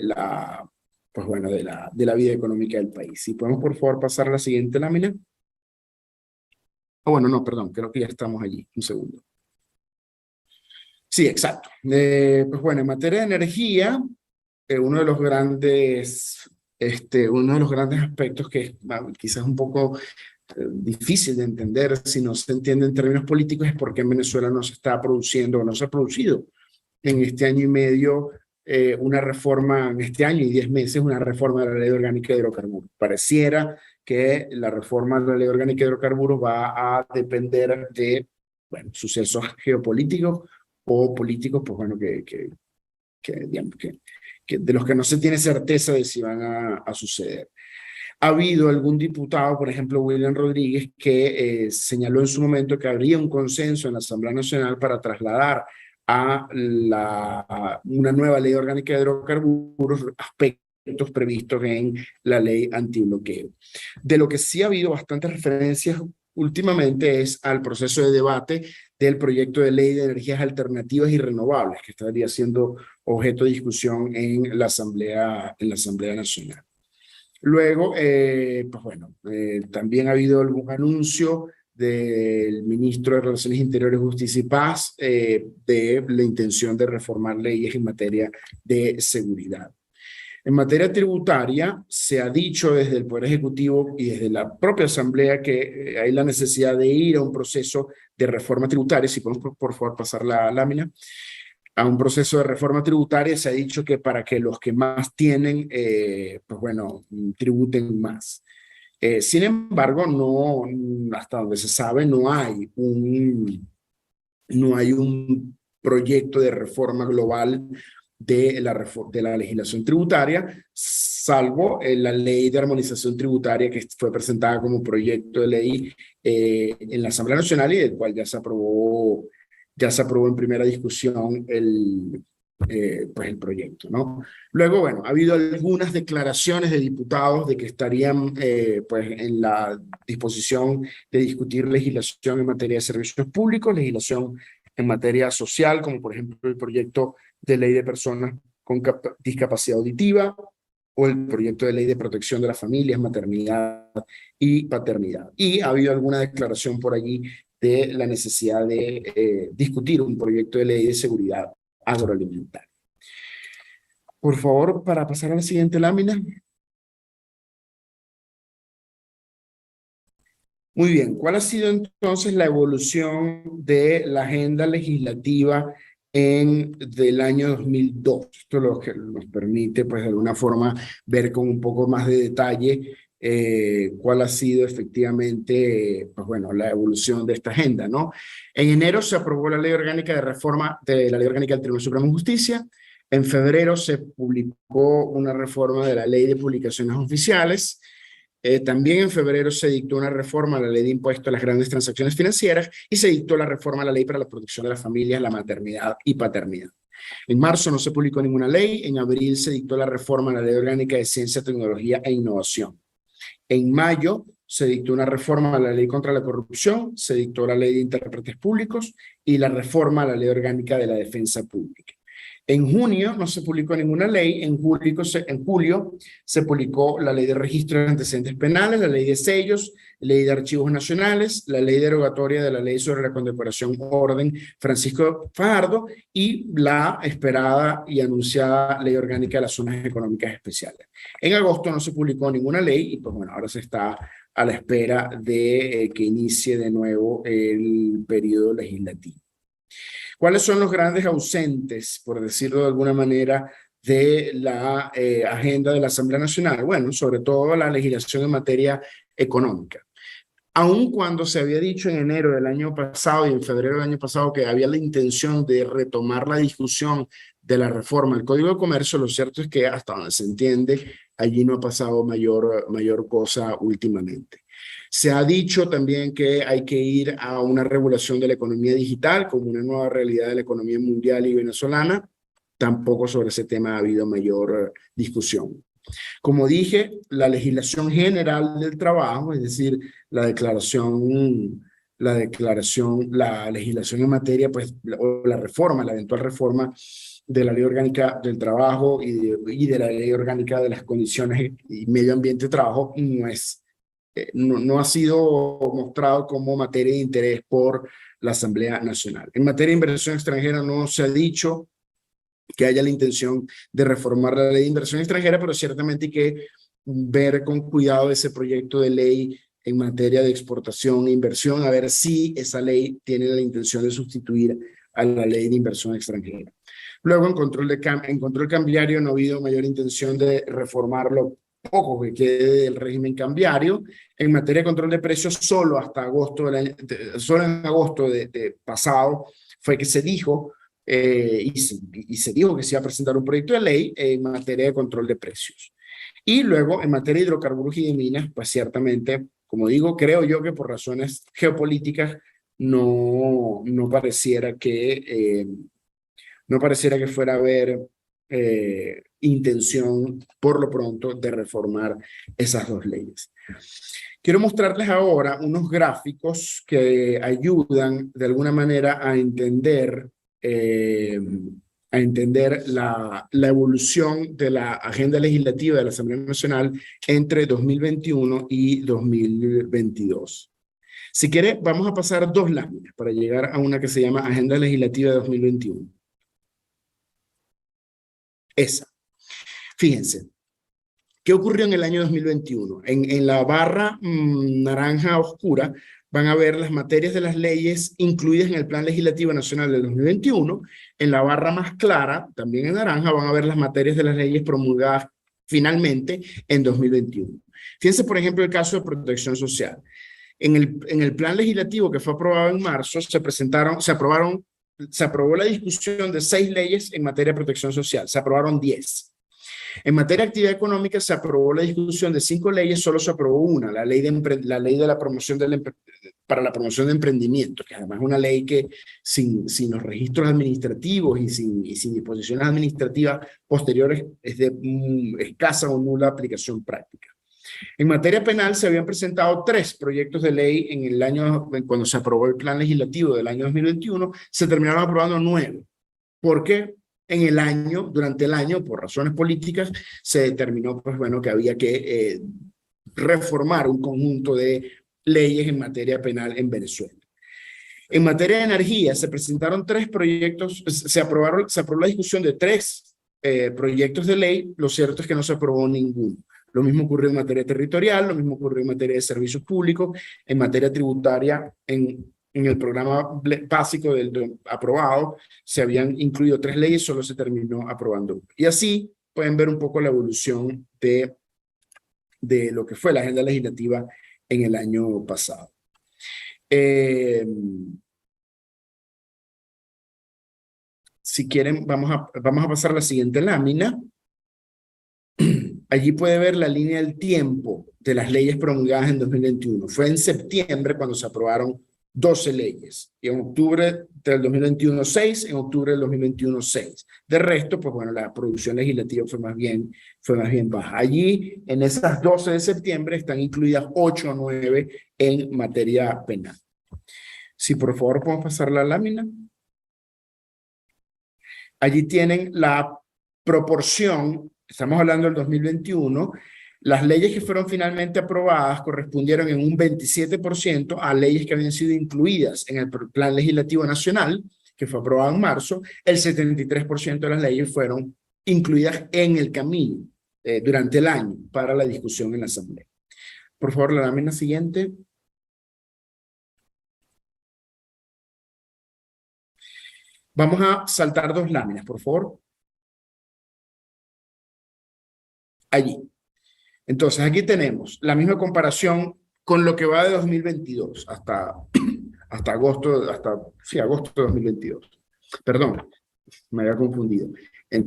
la, pues, bueno, de la vida económica del país. Si podemos, por favor, pasar a la siguiente lámina. Bueno, no, perdón, creo que ya estamos allí. Un segundo. Sí, exacto. Pues bueno, en materia de energía, uno de los grandes aspectos que es quizás un poco difícil de entender si no se entiende en términos políticos es por qué en Venezuela no se está produciendo o no se ha producido en este año y medio una reforma, en este año y 10 meses, una reforma de la Ley Orgánica de Hidrocarburos. Pareciera que la reforma de la Ley Orgánica de Hidrocarburos va a depender de, bueno, sucesos geopolíticos o políticos, pues bueno, digamos, de los que no se tiene certeza de si van a suceder. Ha habido algún diputado, por ejemplo, William Rodríguez, que señaló en su momento que habría un consenso en la Asamblea Nacional para trasladar a una nueva ley orgánica de hidrocarburos aspectos previstos en la ley antibloqueo. De lo que sí ha habido bastantes referencias últimamente es al proceso de debate del proyecto de ley de energías alternativas y renovables, que estaría siendo objeto de discusión en la Asamblea Nacional. Luego, pues bueno, también ha habido algún anuncio del ministro de Relaciones Interiores, Justicia y Paz de la intención de reformar leyes en materia de seguridad. En materia tributaria, se ha dicho desde el Poder Ejecutivo y desde la propia Asamblea que hay la necesidad de ir a un proceso de reforma tributaria. Si podemos, por favor, pasar la lámina. A un proceso de reforma tributaria, se ha dicho que para que los que más tienen, pues bueno, tributen más. Sin embargo, no, hasta donde se sabe, no hay un proyecto de reforma global de la legislación tributaria, salvo la ley de armonización tributaria que fue presentada como proyecto de ley en la Asamblea Nacional y del cual ya se aprobó en primera discusión pues el proyecto, ¿no? Luego, bueno, ha habido algunas declaraciones de diputados de que estarían pues en la disposición de discutir legislación en materia de servicios públicos, legislación en materia social, como por ejemplo el proyecto de ley de personas con discapacidad auditiva o el proyecto de ley de protección de las familias, maternidad y paternidad. Y ha habido alguna declaración por allí de la necesidad de discutir un proyecto de ley de seguridad agroalimentaria. Por favor, para pasar a la siguiente lámina. Muy bien, ¿cuál ha sido entonces la evolución de la agenda legislativa del año 2002? Esto es lo que nos permite, pues, de alguna forma ver con un poco más de detalle cuál ha sido efectivamente, pues bueno, la evolución de esta agenda, ¿no? En enero se aprobó la Ley Orgánica de Reforma de la Ley Orgánica del Tribunal Supremo de Justicia. En febrero se publicó una reforma de la Ley de Publicaciones Oficiales. También en febrero se dictó una reforma a la ley de impuesto a las grandes transacciones financieras y se dictó la reforma a la ley para la protección de las familias, la maternidad y paternidad. En marzo no se publicó ninguna ley. En abril se dictó la reforma a la ley orgánica de ciencia, tecnología e innovación. En mayo se dictó una reforma a la ley contra la corrupción, se dictó la ley de intérpretes públicos y la reforma a la ley orgánica de la defensa pública. En junio no se publicó ninguna ley. En julio se publicó la ley de registro de antecedentes penales, la ley de sellos, ley de archivos nacionales, la ley derogatoria de la ley sobre la condecoración Orden Francisco Fajardo y la esperada y anunciada ley orgánica de las zonas económicas especiales. En agosto no se publicó ninguna ley y pues bueno, ahora se está a la espera de que inicie de nuevo el periodo legislativo. ¿Cuáles son los grandes ausentes, por decirlo de alguna manera, de la agenda de la Asamblea Nacional? Bueno, sobre todo la legislación en materia económica. Aun cuando se había dicho en enero del año pasado y en febrero del año pasado que había la intención de retomar la discusión de la reforma del Código de Comercio, lo cierto es que hasta donde se entiende, allí no ha pasado mayor cosa últimamente. Se ha dicho también que hay que ir a una regulación de la economía digital como una nueva realidad de la economía mundial y venezolana. Tampoco sobre ese tema ha habido mayor discusión. Como dije, la legislación general del trabajo, es decir, la legislación en materia, pues, o la eventual reforma de la Ley Orgánica del Trabajo y de la Ley Orgánica de las Condiciones y Medio Ambiente de Trabajo, no ha sido mostrado como materia de interés por la Asamblea Nacional. En materia de inversión extranjera no se ha dicho que haya la intención de reformar la ley de inversión extranjera, pero ciertamente hay que ver con cuidado ese proyecto de ley en materia de exportación e inversión, a ver si esa ley tiene la intención de sustituir a la ley de inversión extranjera. Luego, en control cambiario no ha habido mayor intención de reformarlo poco que quede del régimen cambiario. En materia de control de precios, solo en agosto de pasado fue que se dijo y se dijo que se iba a presentar un proyecto de ley en materia de control de precios. Y luego, en materia de hidrocarburos y de minas, pues ciertamente, como digo, creo yo que por razones geopolíticas no pareciera que fuera a haber intención, por lo pronto, de reformar esas dos leyes. Quiero mostrarles ahora unos gráficos que ayudan de alguna manera a entender la evolución de la agenda legislativa de la Asamblea Nacional entre 2021 y 2022. Si quiere, vamos a pasar dos láminas para llegar a una que se llama Agenda Legislativa de 2021. Esa. Fíjense, ¿qué ocurrió en el año 2021? En la barra naranja oscura van a ver las materias de las leyes incluidas en el Plan Legislativo Nacional del 2021. En la barra más clara, también en naranja, van a ver las materias de las leyes promulgadas finalmente en 2021. Fíjense, por ejemplo, el caso de protección social. En el plan legislativo que fue aprobado en marzo, se aprobó la discusión de 6 leyes en materia de protección social, se aprobaron 10. En materia de actividad económica se aprobó la discusión de 5 leyes, solo se aprobó una, la ley de la promoción para la promoción de emprendimiento, que además es una ley que sin los registros administrativos y sin disposiciones administrativas posteriores es de escasa o nula aplicación práctica. En materia penal se habían presentado 3 proyectos de ley cuando se aprobó el plan legislativo del año 2021, se terminaron aprobando 9. ¿Por qué? Durante el año, por razones políticas, se determinó, pues bueno, que había que reformar un conjunto de leyes en materia penal en Venezuela. En materia de energía, se presentaron 3 proyectos, se aprobó la discusión de 3 proyectos de ley, lo cierto es que no se aprobó ninguno. Lo mismo ocurrió en materia territorial, lo mismo ocurrió en materia de servicios públicos, en materia tributaria, en el programa básico aprobado, se habían incluido 3 leyes, solo se terminó aprobando una. Y así pueden ver un poco la evolución de lo que fue la agenda legislativa en el año pasado. Si quieren, vamos a pasar a la siguiente lámina. Allí puede ver la línea del tiempo de las leyes promulgadas en 2021. Fue en septiembre cuando se aprobaron 12 leyes. Y en octubre del 2021, 6. En octubre del 2021, 6. De resto, pues bueno, la producción legislativa fue más bien baja. Allí, en esas 12 de septiembre, están incluidas 8 o 9 en materia penal. Si por favor podemos pasar la lámina. Allí tienen la proporción. Estamos hablando del 2021, las leyes que fueron finalmente aprobadas correspondieron en un 27% a leyes que habían sido incluidas en el Plan Legislativo Nacional, que fue aprobado en marzo. El 73% de las leyes fueron incluidas en el camino durante el año para la discusión en la Asamblea. Por favor, la lámina siguiente. Vamos a saltar 2 láminas, por favor. Allí. Entonces, aquí tenemos la misma comparación con lo que va de 2022 hasta agosto de 2022. Perdón, me había confundido.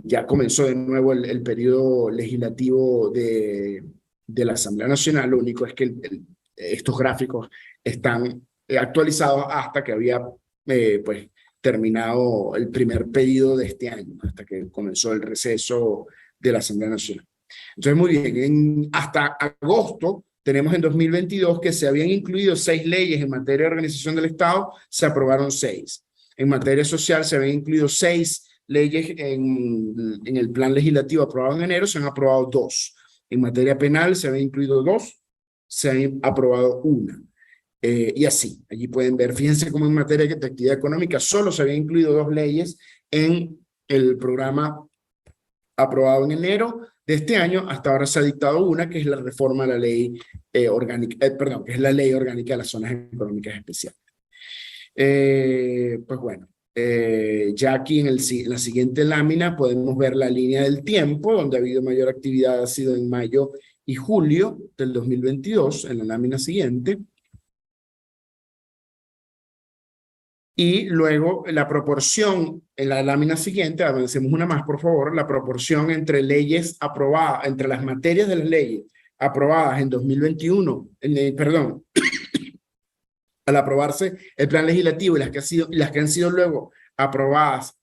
Ya comenzó de nuevo el periodo legislativo de la Asamblea Nacional. Lo único es que estos gráficos están actualizados hasta que había pues terminado el primer periodo de este año, hasta que comenzó el receso de la Asamblea Nacional. Entonces, muy bien, hasta agosto tenemos en 2022 que se habían incluido 6 leyes en materia de organización del Estado, se aprobaron 6. En materia social se habían incluido 6 leyes en el plan legislativo aprobado en enero, se han aprobado 2. En materia penal se habían incluido 2, se han aprobado 1. Y así, allí pueden ver, fíjense cómo en materia de actividad económica solo se habían incluido 2 leyes en el programa aprobado en enero de este año. Hasta ahora se ha dictado una, que es la reforma de la ley orgánica, que es la ley orgánica de las zonas económicas especiales. Pues bueno, ya aquí en la siguiente lámina podemos ver la línea del tiempo, donde ha habido mayor actividad ha sido en mayo y julio del 2022, en la lámina siguiente. Y luego la proporción, en la lámina siguiente, avancemos una más, por favor, la proporción entre leyes aprobadas, entre las materias de las leyes aprobadas en 2021, perdón, al aprobarse el plan legislativo y las que han sido luego aprobadas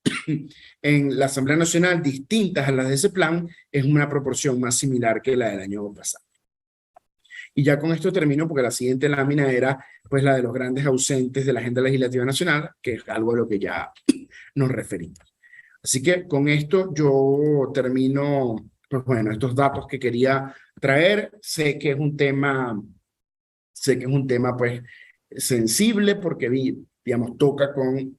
en la Asamblea Nacional, distintas a las de ese plan, es una proporción más similar que la del año pasado. Y ya con esto termino, porque la siguiente lámina era pues la de los grandes ausentes de la agenda legislativa nacional, que es algo a lo que ya nos referimos. Así que con esto yo termino, pues bueno, estos datos que quería traer. Sé que es un tema pues sensible, porque digamos toca con,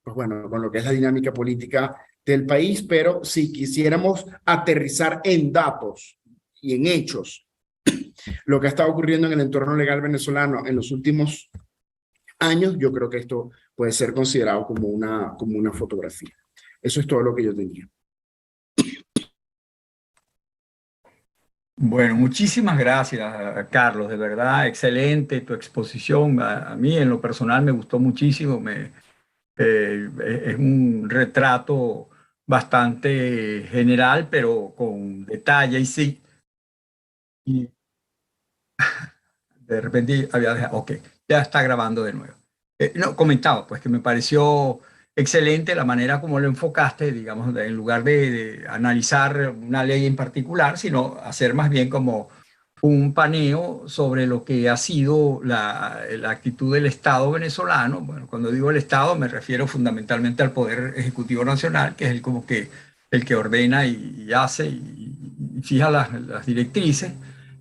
pues bueno, con lo que es la dinámica política del país, pero si quisiéramos aterrizar en datos y en hechos lo que ha estado ocurriendo en el entorno legal venezolano en los últimos años, yo creo que esto puede ser considerado como una fotografía. Eso es todo lo que yo tenía. Bueno, muchísimas gracias, Carlos. De verdad, excelente tu exposición. A mí en lo personal me gustó muchísimo. Es un retrato bastante general, pero con detalle. Y sí, y de repente había dejado, ok, ya está grabando de nuevo. No, comentaba, pues que me pareció excelente la manera como lo enfocaste, digamos, en lugar de analizar una ley en particular, sino hacer más bien como un paneo sobre lo que ha sido la actitud del Estado venezolano. Bueno, cuando digo el Estado me refiero fundamentalmente al Poder Ejecutivo Nacional, que es el como que el que ordena y hace y fija las directrices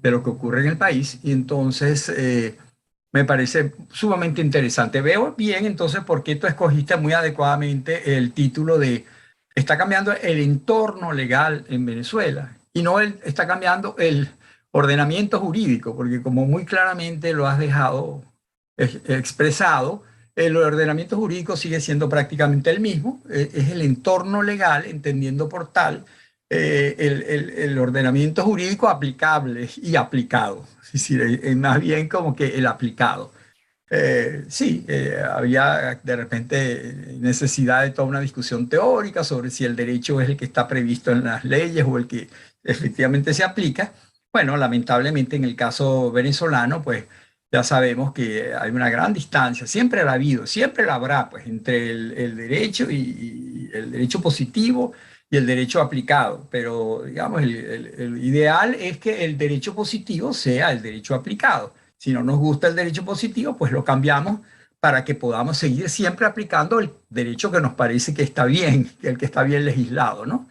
de lo que ocurre en el país. Y entonces me parece sumamente interesante. Veo bien entonces por qué tú escogiste muy adecuadamente el título de "Está cambiando el entorno legal en Venezuela" y no está cambiando el ordenamiento jurídico, porque como muy claramente lo has dejado expresado, el ordenamiento jurídico sigue siendo prácticamente el mismo, es el entorno legal, entendiendo por tal el ordenamiento jurídico aplicable y aplicado, es decir, más bien como que el aplicado. Sí, había de repente necesidad de toda una discusión teórica sobre si el derecho es el que está previsto en las leyes o el que efectivamente se aplica. Bueno, lamentablemente en el caso venezolano, pues ya sabemos que hay una gran distancia, siempre la ha habido, siempre la habrá, pues entre el derecho y el derecho positivo y el derecho aplicado. Pero, digamos, el ideal es que el derecho positivo sea el derecho aplicado. Si no nos gusta el derecho positivo, pues lo cambiamos para que podamos seguir siempre aplicando el derecho que nos parece que está bien, el que está bien legislado, ¿no?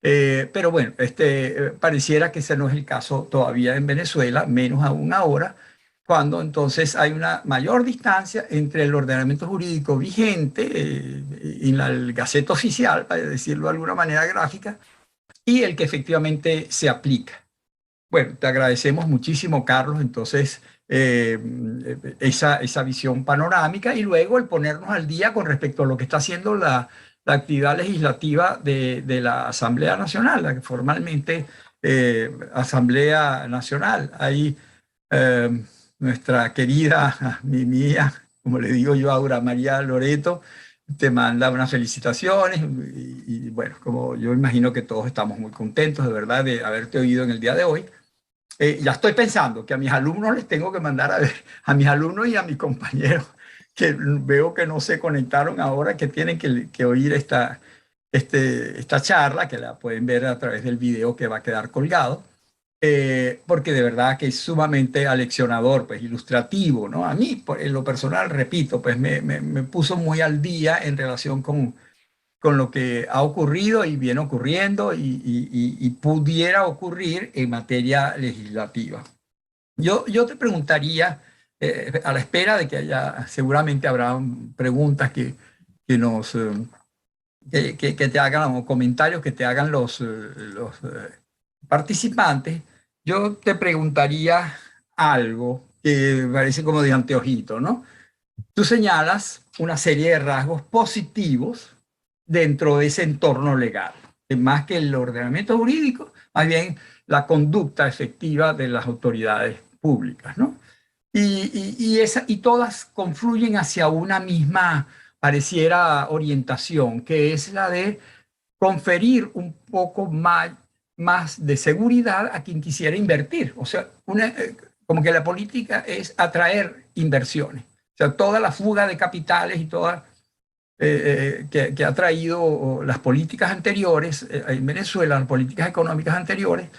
Pero bueno, pareciera que ese no es el caso todavía en Venezuela, menos aún ahora, cuando entonces hay una mayor distancia entre el ordenamiento jurídico vigente en la el Gaceta Oficial, para decirlo de alguna manera gráfica, y el que efectivamente se aplica. Bueno, te agradecemos muchísimo, Carlos, entonces esa visión panorámica y luego el ponernos al día con respecto a lo que está haciendo la actividad legislativa de la Asamblea Nacional, la que formalmente Asamblea Nacional. Ahí nuestra querida, mi mía, como le digo yo, Aura María Loreto, te manda unas felicitaciones y bueno, como yo imagino que todos estamos muy contentos de verdad de haberte oído en el día de hoy. Ya estoy pensando que a mis alumnos les tengo que mandar a ver, a mis alumnos y a mis compañeros que veo que no se conectaron ahora, que tienen que oír esta charla, que la pueden ver a través del video que va a quedar colgado, porque de verdad que es sumamente aleccionador, pues ilustrativo, ¿no? A mí, en lo personal, repito, pues me puso muy al día en relación con lo que ha ocurrido y viene ocurriendo y pudiera ocurrir en materia legislativa. Yo te preguntaría, a la espera de que haya, seguramente habrá preguntas que nos, que te hagan o comentarios que te hagan los participantes, yo te preguntaría algo que parece como de anteojito, ¿no? Tú señalas una serie de rasgos positivos dentro de ese entorno legal, que más que el ordenamiento jurídico, más bien la conducta efectiva de las autoridades públicas, ¿no? Y todas confluyen hacia una misma, pareciera, orientación, que es la de conferir un poco más de seguridad a quien quisiera invertir. O sea, como que la política es atraer inversiones. O sea, toda la fuga de capitales y toda que ha traído las políticas anteriores en Venezuela, las políticas económicas anteriores,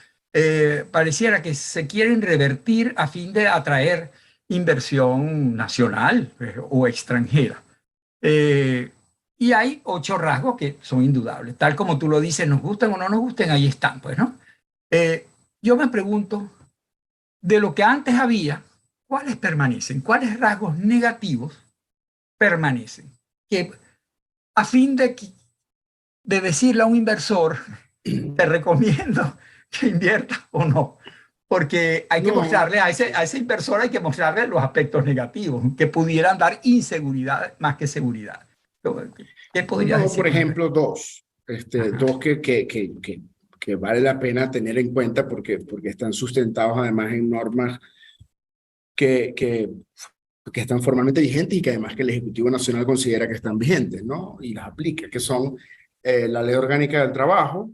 pareciera que se quieren revertir a fin de atraer inversión nacional o extranjera. Eh, y hay 8 rasgos que son indudables. Tal como tú lo dices, nos gusten o no nos gusten, ahí están, pues, ¿no? Yo me pregunto, de lo que antes había, ¿cuáles permanecen? ¿Cuáles rasgos negativos permanecen? Que a fin de decirle a un inversor, te recomiendo que invierta o no. Porque hay que No, mostrarle a ese inversor, hay que mostrarle los aspectos negativos que pudieran dar inseguridad más que seguridad. ¿Qué podrías no, decir por con respecto? ejemplo, dos, Ajá. dos que que vale la pena tener en cuenta porque están sustentados además en normas que están formalmente vigentes y que además que el Ejecutivo Nacional considera que están vigentes, ¿no? Y las aplica, que son la Ley Orgánica del Trabajo,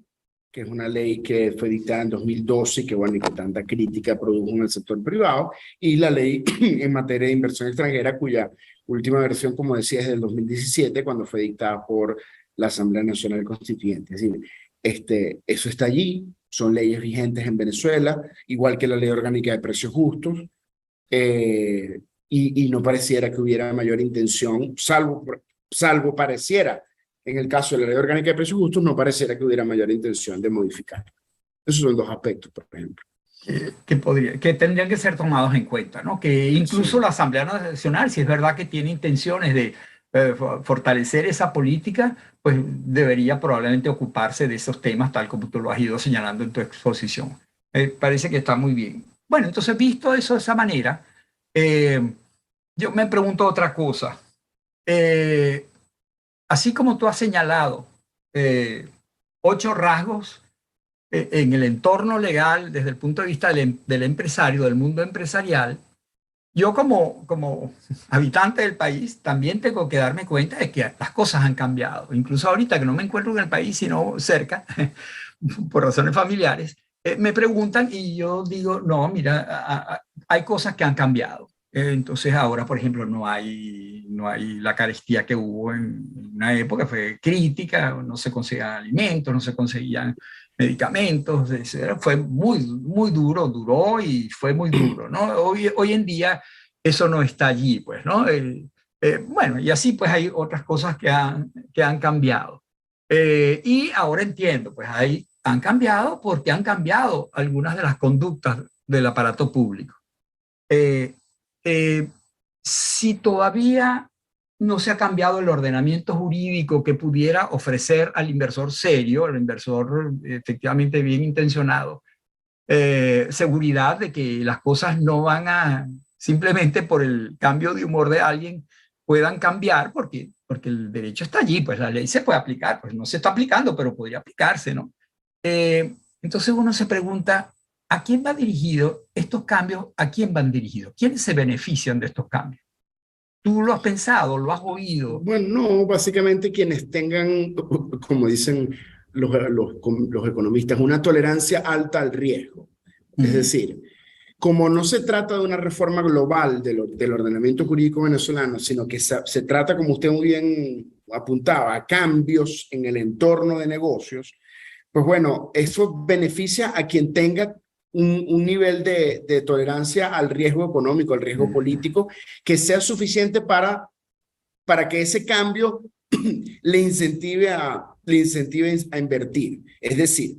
que es una ley que fue dictada en 2012 y que, bueno, y que tanta crítica produjo en el sector privado, y la ley en materia de inversión extranjera, cuya última versión, como decía, es del 2017, cuando fue dictada por la Asamblea Nacional Constituyente. Es decir, eso está allí, son leyes vigentes en Venezuela, igual que la Ley Orgánica de Precios Justos, y no pareciera que hubiera mayor intención, salvo pareciera, en el caso de la Ley Orgánica de Precios Justos, no pareciera que hubiera mayor intención de modificar. Esos son dos aspectos, por ejemplo. Que tendrían que ser tomados en cuenta, ¿no? Que incluso Sí. la Asamblea Nacional, si es verdad que tiene intenciones de fortalecer esa política, pues debería probablemente ocuparse de esos temas, tal como tú lo has ido señalando en tu exposición. Parece que está muy bien. Bueno, entonces, visto eso de esa manera, yo me pregunto otra cosa. Así como tú has señalado 8 rasgos en el entorno legal desde el punto de vista del empresario, del mundo empresarial, yo como habitante del país también tengo que darme cuenta de que las cosas han cambiado. Incluso ahorita que no me encuentro en el país, sino cerca, por razones familiares, me preguntan y yo digo, no, mira, hay cosas que han cambiado. Entonces ahora, por ejemplo, no hay la carestía que hubo en una época, fue crítica, no se conseguían alimentos, no se conseguían medicamentos, fue muy duro, duró y fue muy duro, ¿no? Hoy en día eso no está allí, pues, ¿no? Bueno, y así pues hay otras cosas que han cambiado. Y ahora entiendo, pues han cambiado porque han cambiado algunas de las conductas del aparato público. Eh, eh, si todavía no se ha cambiado el ordenamiento jurídico que pudiera ofrecer al inversor serio, al inversor efectivamente bien intencionado, seguridad de que las cosas no van a, simplemente por el cambio de humor de alguien, puedan cambiar, porque el derecho está allí, pues la ley se puede aplicar, pues no se está aplicando, pero podría aplicarse, ¿no? Entonces uno se pregunta, ¿a quién va dirigido estos cambios? ¿A quién van dirigidos? ¿Quiénes se benefician de estos cambios? ¿Tú lo has pensado, lo has oído? Bueno, no, básicamente quienes tengan, como dicen los economistas, una tolerancia alta al riesgo. Es decir, como no se trata de una reforma global del ordenamiento jurídico venezolano, sino que se trata, como usted muy bien apuntaba, a cambios en el entorno de negocios, pues bueno, eso beneficia a quien tenga un nivel de tolerancia al riesgo económico, al riesgo político, que sea suficiente para que ese cambio le incentive a invertir. Es decir,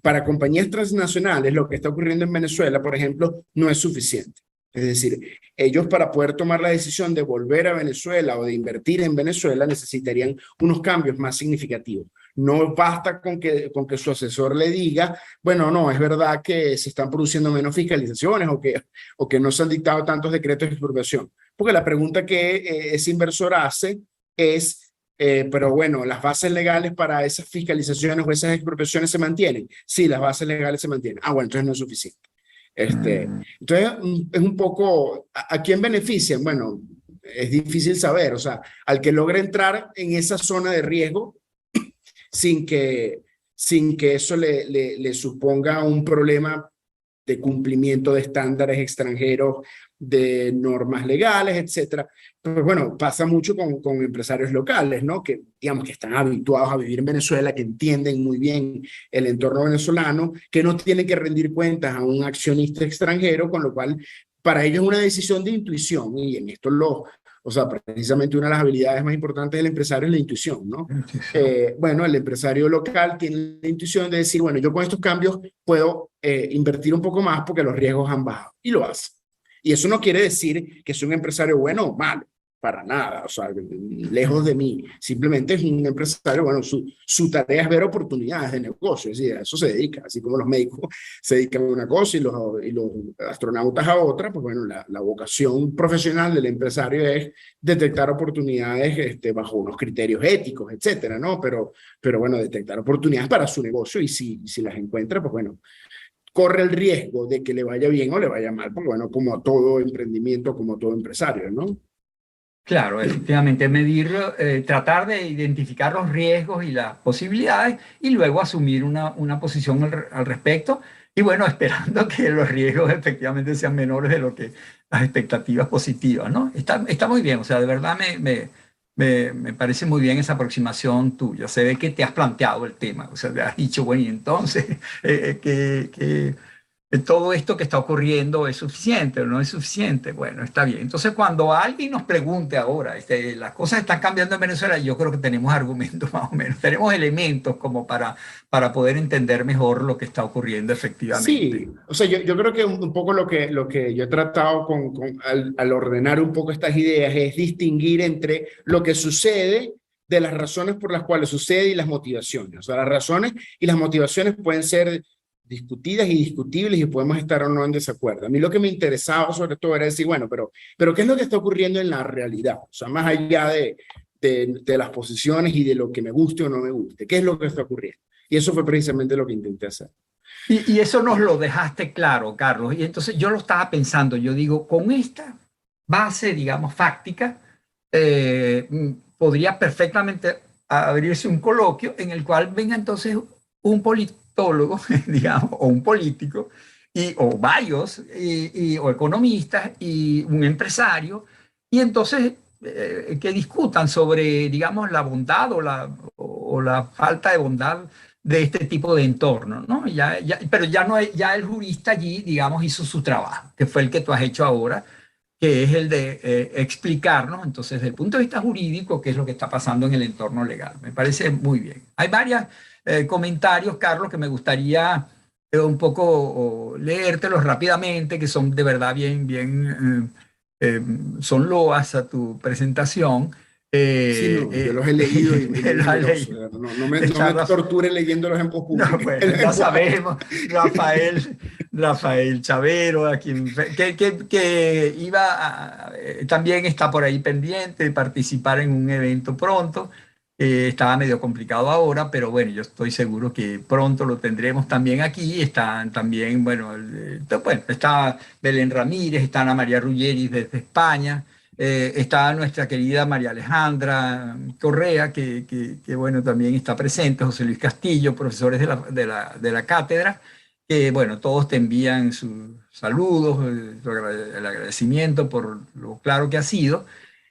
para compañías transnacionales, lo que está ocurriendo en Venezuela, por ejemplo, no es suficiente. Es decir, ellos para poder tomar la decisión de volver a Venezuela o de invertir en Venezuela necesitarían unos cambios más significativos. No basta con que su asesor le diga, bueno, no, es verdad que se están produciendo menos fiscalizaciones o que no se han dictado tantos decretos de expropiación. Porque la pregunta que ese inversor hace es, pero bueno, ¿las bases legales para esas fiscalizaciones o esas expropiaciones se mantienen? Sí, las bases legales se mantienen. Ah, bueno, entonces no es suficiente. Entonces, es un poco, ¿a quién benefician? Bueno, es difícil saber, o sea, al que logre entrar en esa zona de riesgo sin que eso le suponga un problema de cumplimiento de estándares extranjeros, de normas legales, etcétera. Pues bueno, pasa mucho con empresarios locales, ¿no? Que digamos que están habituados a vivir en Venezuela, que entienden muy bien el entorno venezolano, que no tienen que rendir cuentas a un accionista extranjero, con lo cual para ellos es una decisión de intuición, y en esto o sea, precisamente una de las habilidades más importantes del empresario es la intuición, ¿no? Bueno, el empresario local tiene la intuición de decir, bueno, yo con estos cambios puedo invertir un poco más porque los riesgos han bajado, y lo hace. Y eso no quiere decir que sea un empresario bueno o malo, para nada, o sea, lejos de mí. Simplemente es un empresario, bueno, su tarea es ver oportunidades de negocio, es decir, a eso se dedica, así como los médicos se dedican a una cosa y los astronautas a otra, pues bueno, la vocación profesional del empresario es detectar oportunidades bajo unos criterios éticos, etcétera, ¿no? Pero bueno, detectar oportunidades para su negocio y si las encuentra, pues bueno, corre el riesgo de que le vaya bien o le vaya mal, porque bueno, como a todo emprendimiento, como a todo empresario, ¿no? Claro, efectivamente, medir, tratar de identificar los riesgos y las posibilidades y luego asumir una posición al respecto. Y bueno, esperando que los riesgos efectivamente sean menores de lo que las expectativas positivas, ¿no? Está muy bien, o sea, de verdad me parece muy bien esa aproximación tuya. Se ve que te has planteado el tema, o sea, te has dicho, bueno, y entonces, que todo esto que está ocurriendo es suficiente o no es suficiente. Bueno, está bien. Entonces, cuando alguien nos pregunte ahora, las cosas están cambiando en Venezuela, yo creo que tenemos argumentos más o menos, tenemos elementos como para poder entender mejor lo que está ocurriendo efectivamente. Sí, o sea, yo creo que un poco lo que yo he tratado al ordenar un poco estas ideas es distinguir entre lo que sucede de las razones por las cuales sucede y las motivaciones. O sea, las razones y las motivaciones pueden ser discutidas y discutibles y podemos estar o no en desacuerdo. A mí lo que me interesaba sobre todo era decir, bueno, pero ¿qué es lo que está ocurriendo en la realidad? O sea, más allá de las posiciones y de lo que me guste o no me guste, ¿qué es lo que está ocurriendo? Y eso fue precisamente lo que intenté hacer. Y eso nos lo dejaste claro, Carlos. Y entonces yo lo estaba pensando, yo digo, con esta base, digamos, fáctica, podría perfectamente abrirse un coloquio en el cual venga entonces un politólogo, digamos, o un político, o varios, o economistas, y un empresario, y entonces que discutan sobre, digamos, la bondad o la falta de bondad de este tipo de entorno, ¿no? Pero ya no es, ya el jurista allí, digamos, hizo su trabajo, que fue el que tú has hecho ahora, que es el de explicarnos, entonces, desde el punto de vista jurídico, qué es lo que está pasando en el entorno legal. Me parece muy bien. Hay varios comentarios, Carlos, que me gustaría un poco leértelos rápidamente, que son de verdad son loas a tu presentación. Sí, no, yo los he leído y muy Lo has generoso. leído. No me torture leyéndolos en voz No, pública. bueno, ya En voz alta. sabemos, Rafael Chavero, a quien, que también está por ahí pendiente de participar en un evento pronto. Estaba medio complicado ahora, pero bueno, yo estoy seguro que pronto lo tendremos también aquí. Están también, bueno, bueno, está Belén Ramírez, está Ana María Ruggeri desde España. Está nuestra querida María Alejandra Correa, que, bueno, también está presente, José Luis Castillo, profesores de la cátedra, que bueno, todos te envían sus saludos, el agradecimiento por lo claro que ha sido.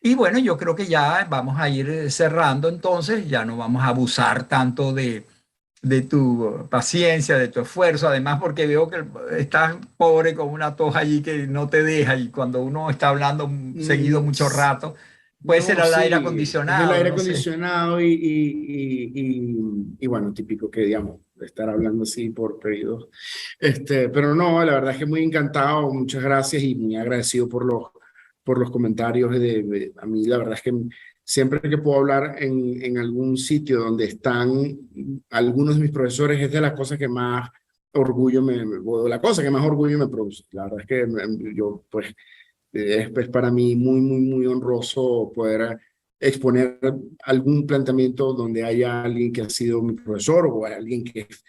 Y bueno, yo creo que ya vamos a ir cerrando entonces, ya no vamos a abusar tanto de tu paciencia, de tu esfuerzo, además porque veo que estás pobre con una tos allí que no te deja y cuando uno está hablando seguido Mm, mucho rato, puede ser no, al aire sí, es el acondicionado, aire no sé. acondicionado y bueno, típico que digamos, de estar hablando así por periodos. Pero no, la verdad es que muy encantado, muchas gracias y muy agradecido por los comentarios. A mí la verdad es que siempre que puedo hablar en algún sitio donde están algunos de mis profesores es de las cosas que más o la cosa que más orgullo me produce. La verdad es que yo pues es para mí muy honroso poder exponer algún planteamiento donde haya alguien que ha sido mi profesor o alguien que es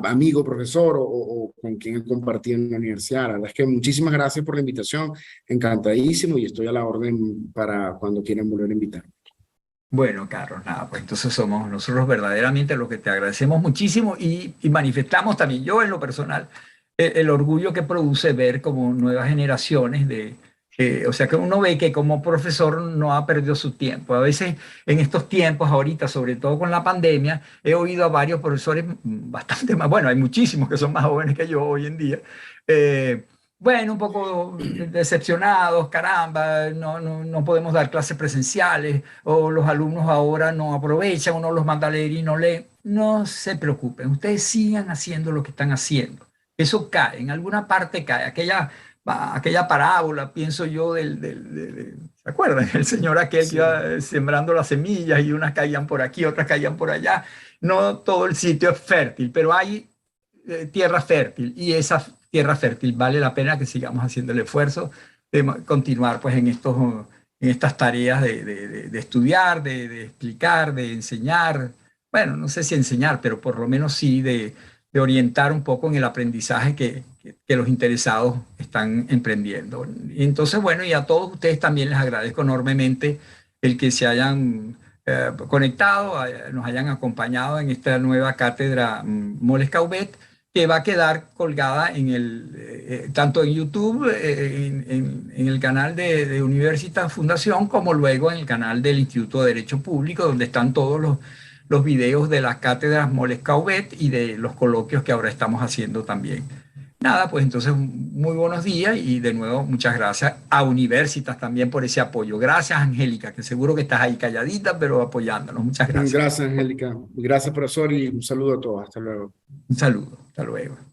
amigo, profesor o con quien he compartido en la universidad. La verdad es que muchísimas gracias por la invitación, encantadísimo y estoy a la orden para cuando quieran volver a invitar. Bueno, Carlos, nada, pues entonces somos nosotros verdaderamente los que te agradecemos muchísimo y manifestamos también yo en lo personal el orgullo que produce ver como nuevas generaciones o sea que uno ve que como profesor no ha perdido su tiempo. A veces en estos tiempos, ahorita, sobre todo con la pandemia, he oído a varios profesores bastante más, bueno, hay muchísimos que son más jóvenes que yo hoy en día. eh, bueno, un poco decepcionados, caramba, no podemos dar clases presenciales, o los alumnos ahora no aprovechan, uno los manda a leer y no leen. No se preocupen, ustedes sigan haciendo lo que están haciendo. Eso cae, en alguna parte cae. Aquella parábola, pienso yo, ¿Se acuerdan? El señor aquel que Sí. iba sembrando las semillas y unas caían por aquí, otras caían por allá. No todo el sitio es fértil, pero hay tierra fértil y esa tierra fértil vale la pena que sigamos haciendo el esfuerzo de continuar pues en estas tareas de estudiar, de explicar, de enseñar. Bueno, no sé si enseñar, pero por lo menos sí de orientar un poco en el aprendizaje que los interesados están emprendiendo. Y entonces, bueno, y a todos ustedes también les agradezco enormemente el que se hayan conectado, nos hayan acompañado en esta nueva cátedra Moles Caubet, que va a quedar colgada tanto en YouTube, en el canal de Universitas Fundación, como luego en el canal del Instituto de Derecho Público, donde están todos los videos de las cátedras Moles Caubet y de los coloquios que ahora estamos haciendo también. Nada, pues entonces muy buenos días y de nuevo muchas gracias a Universitas también por ese apoyo. Gracias, Angélica, que seguro que estás ahí calladita, pero apoyándonos. Muchas gracias. Gracias, Angélica. Gracias, profesor, y un saludo a todos. Hasta luego. Un saludo. Hasta luego.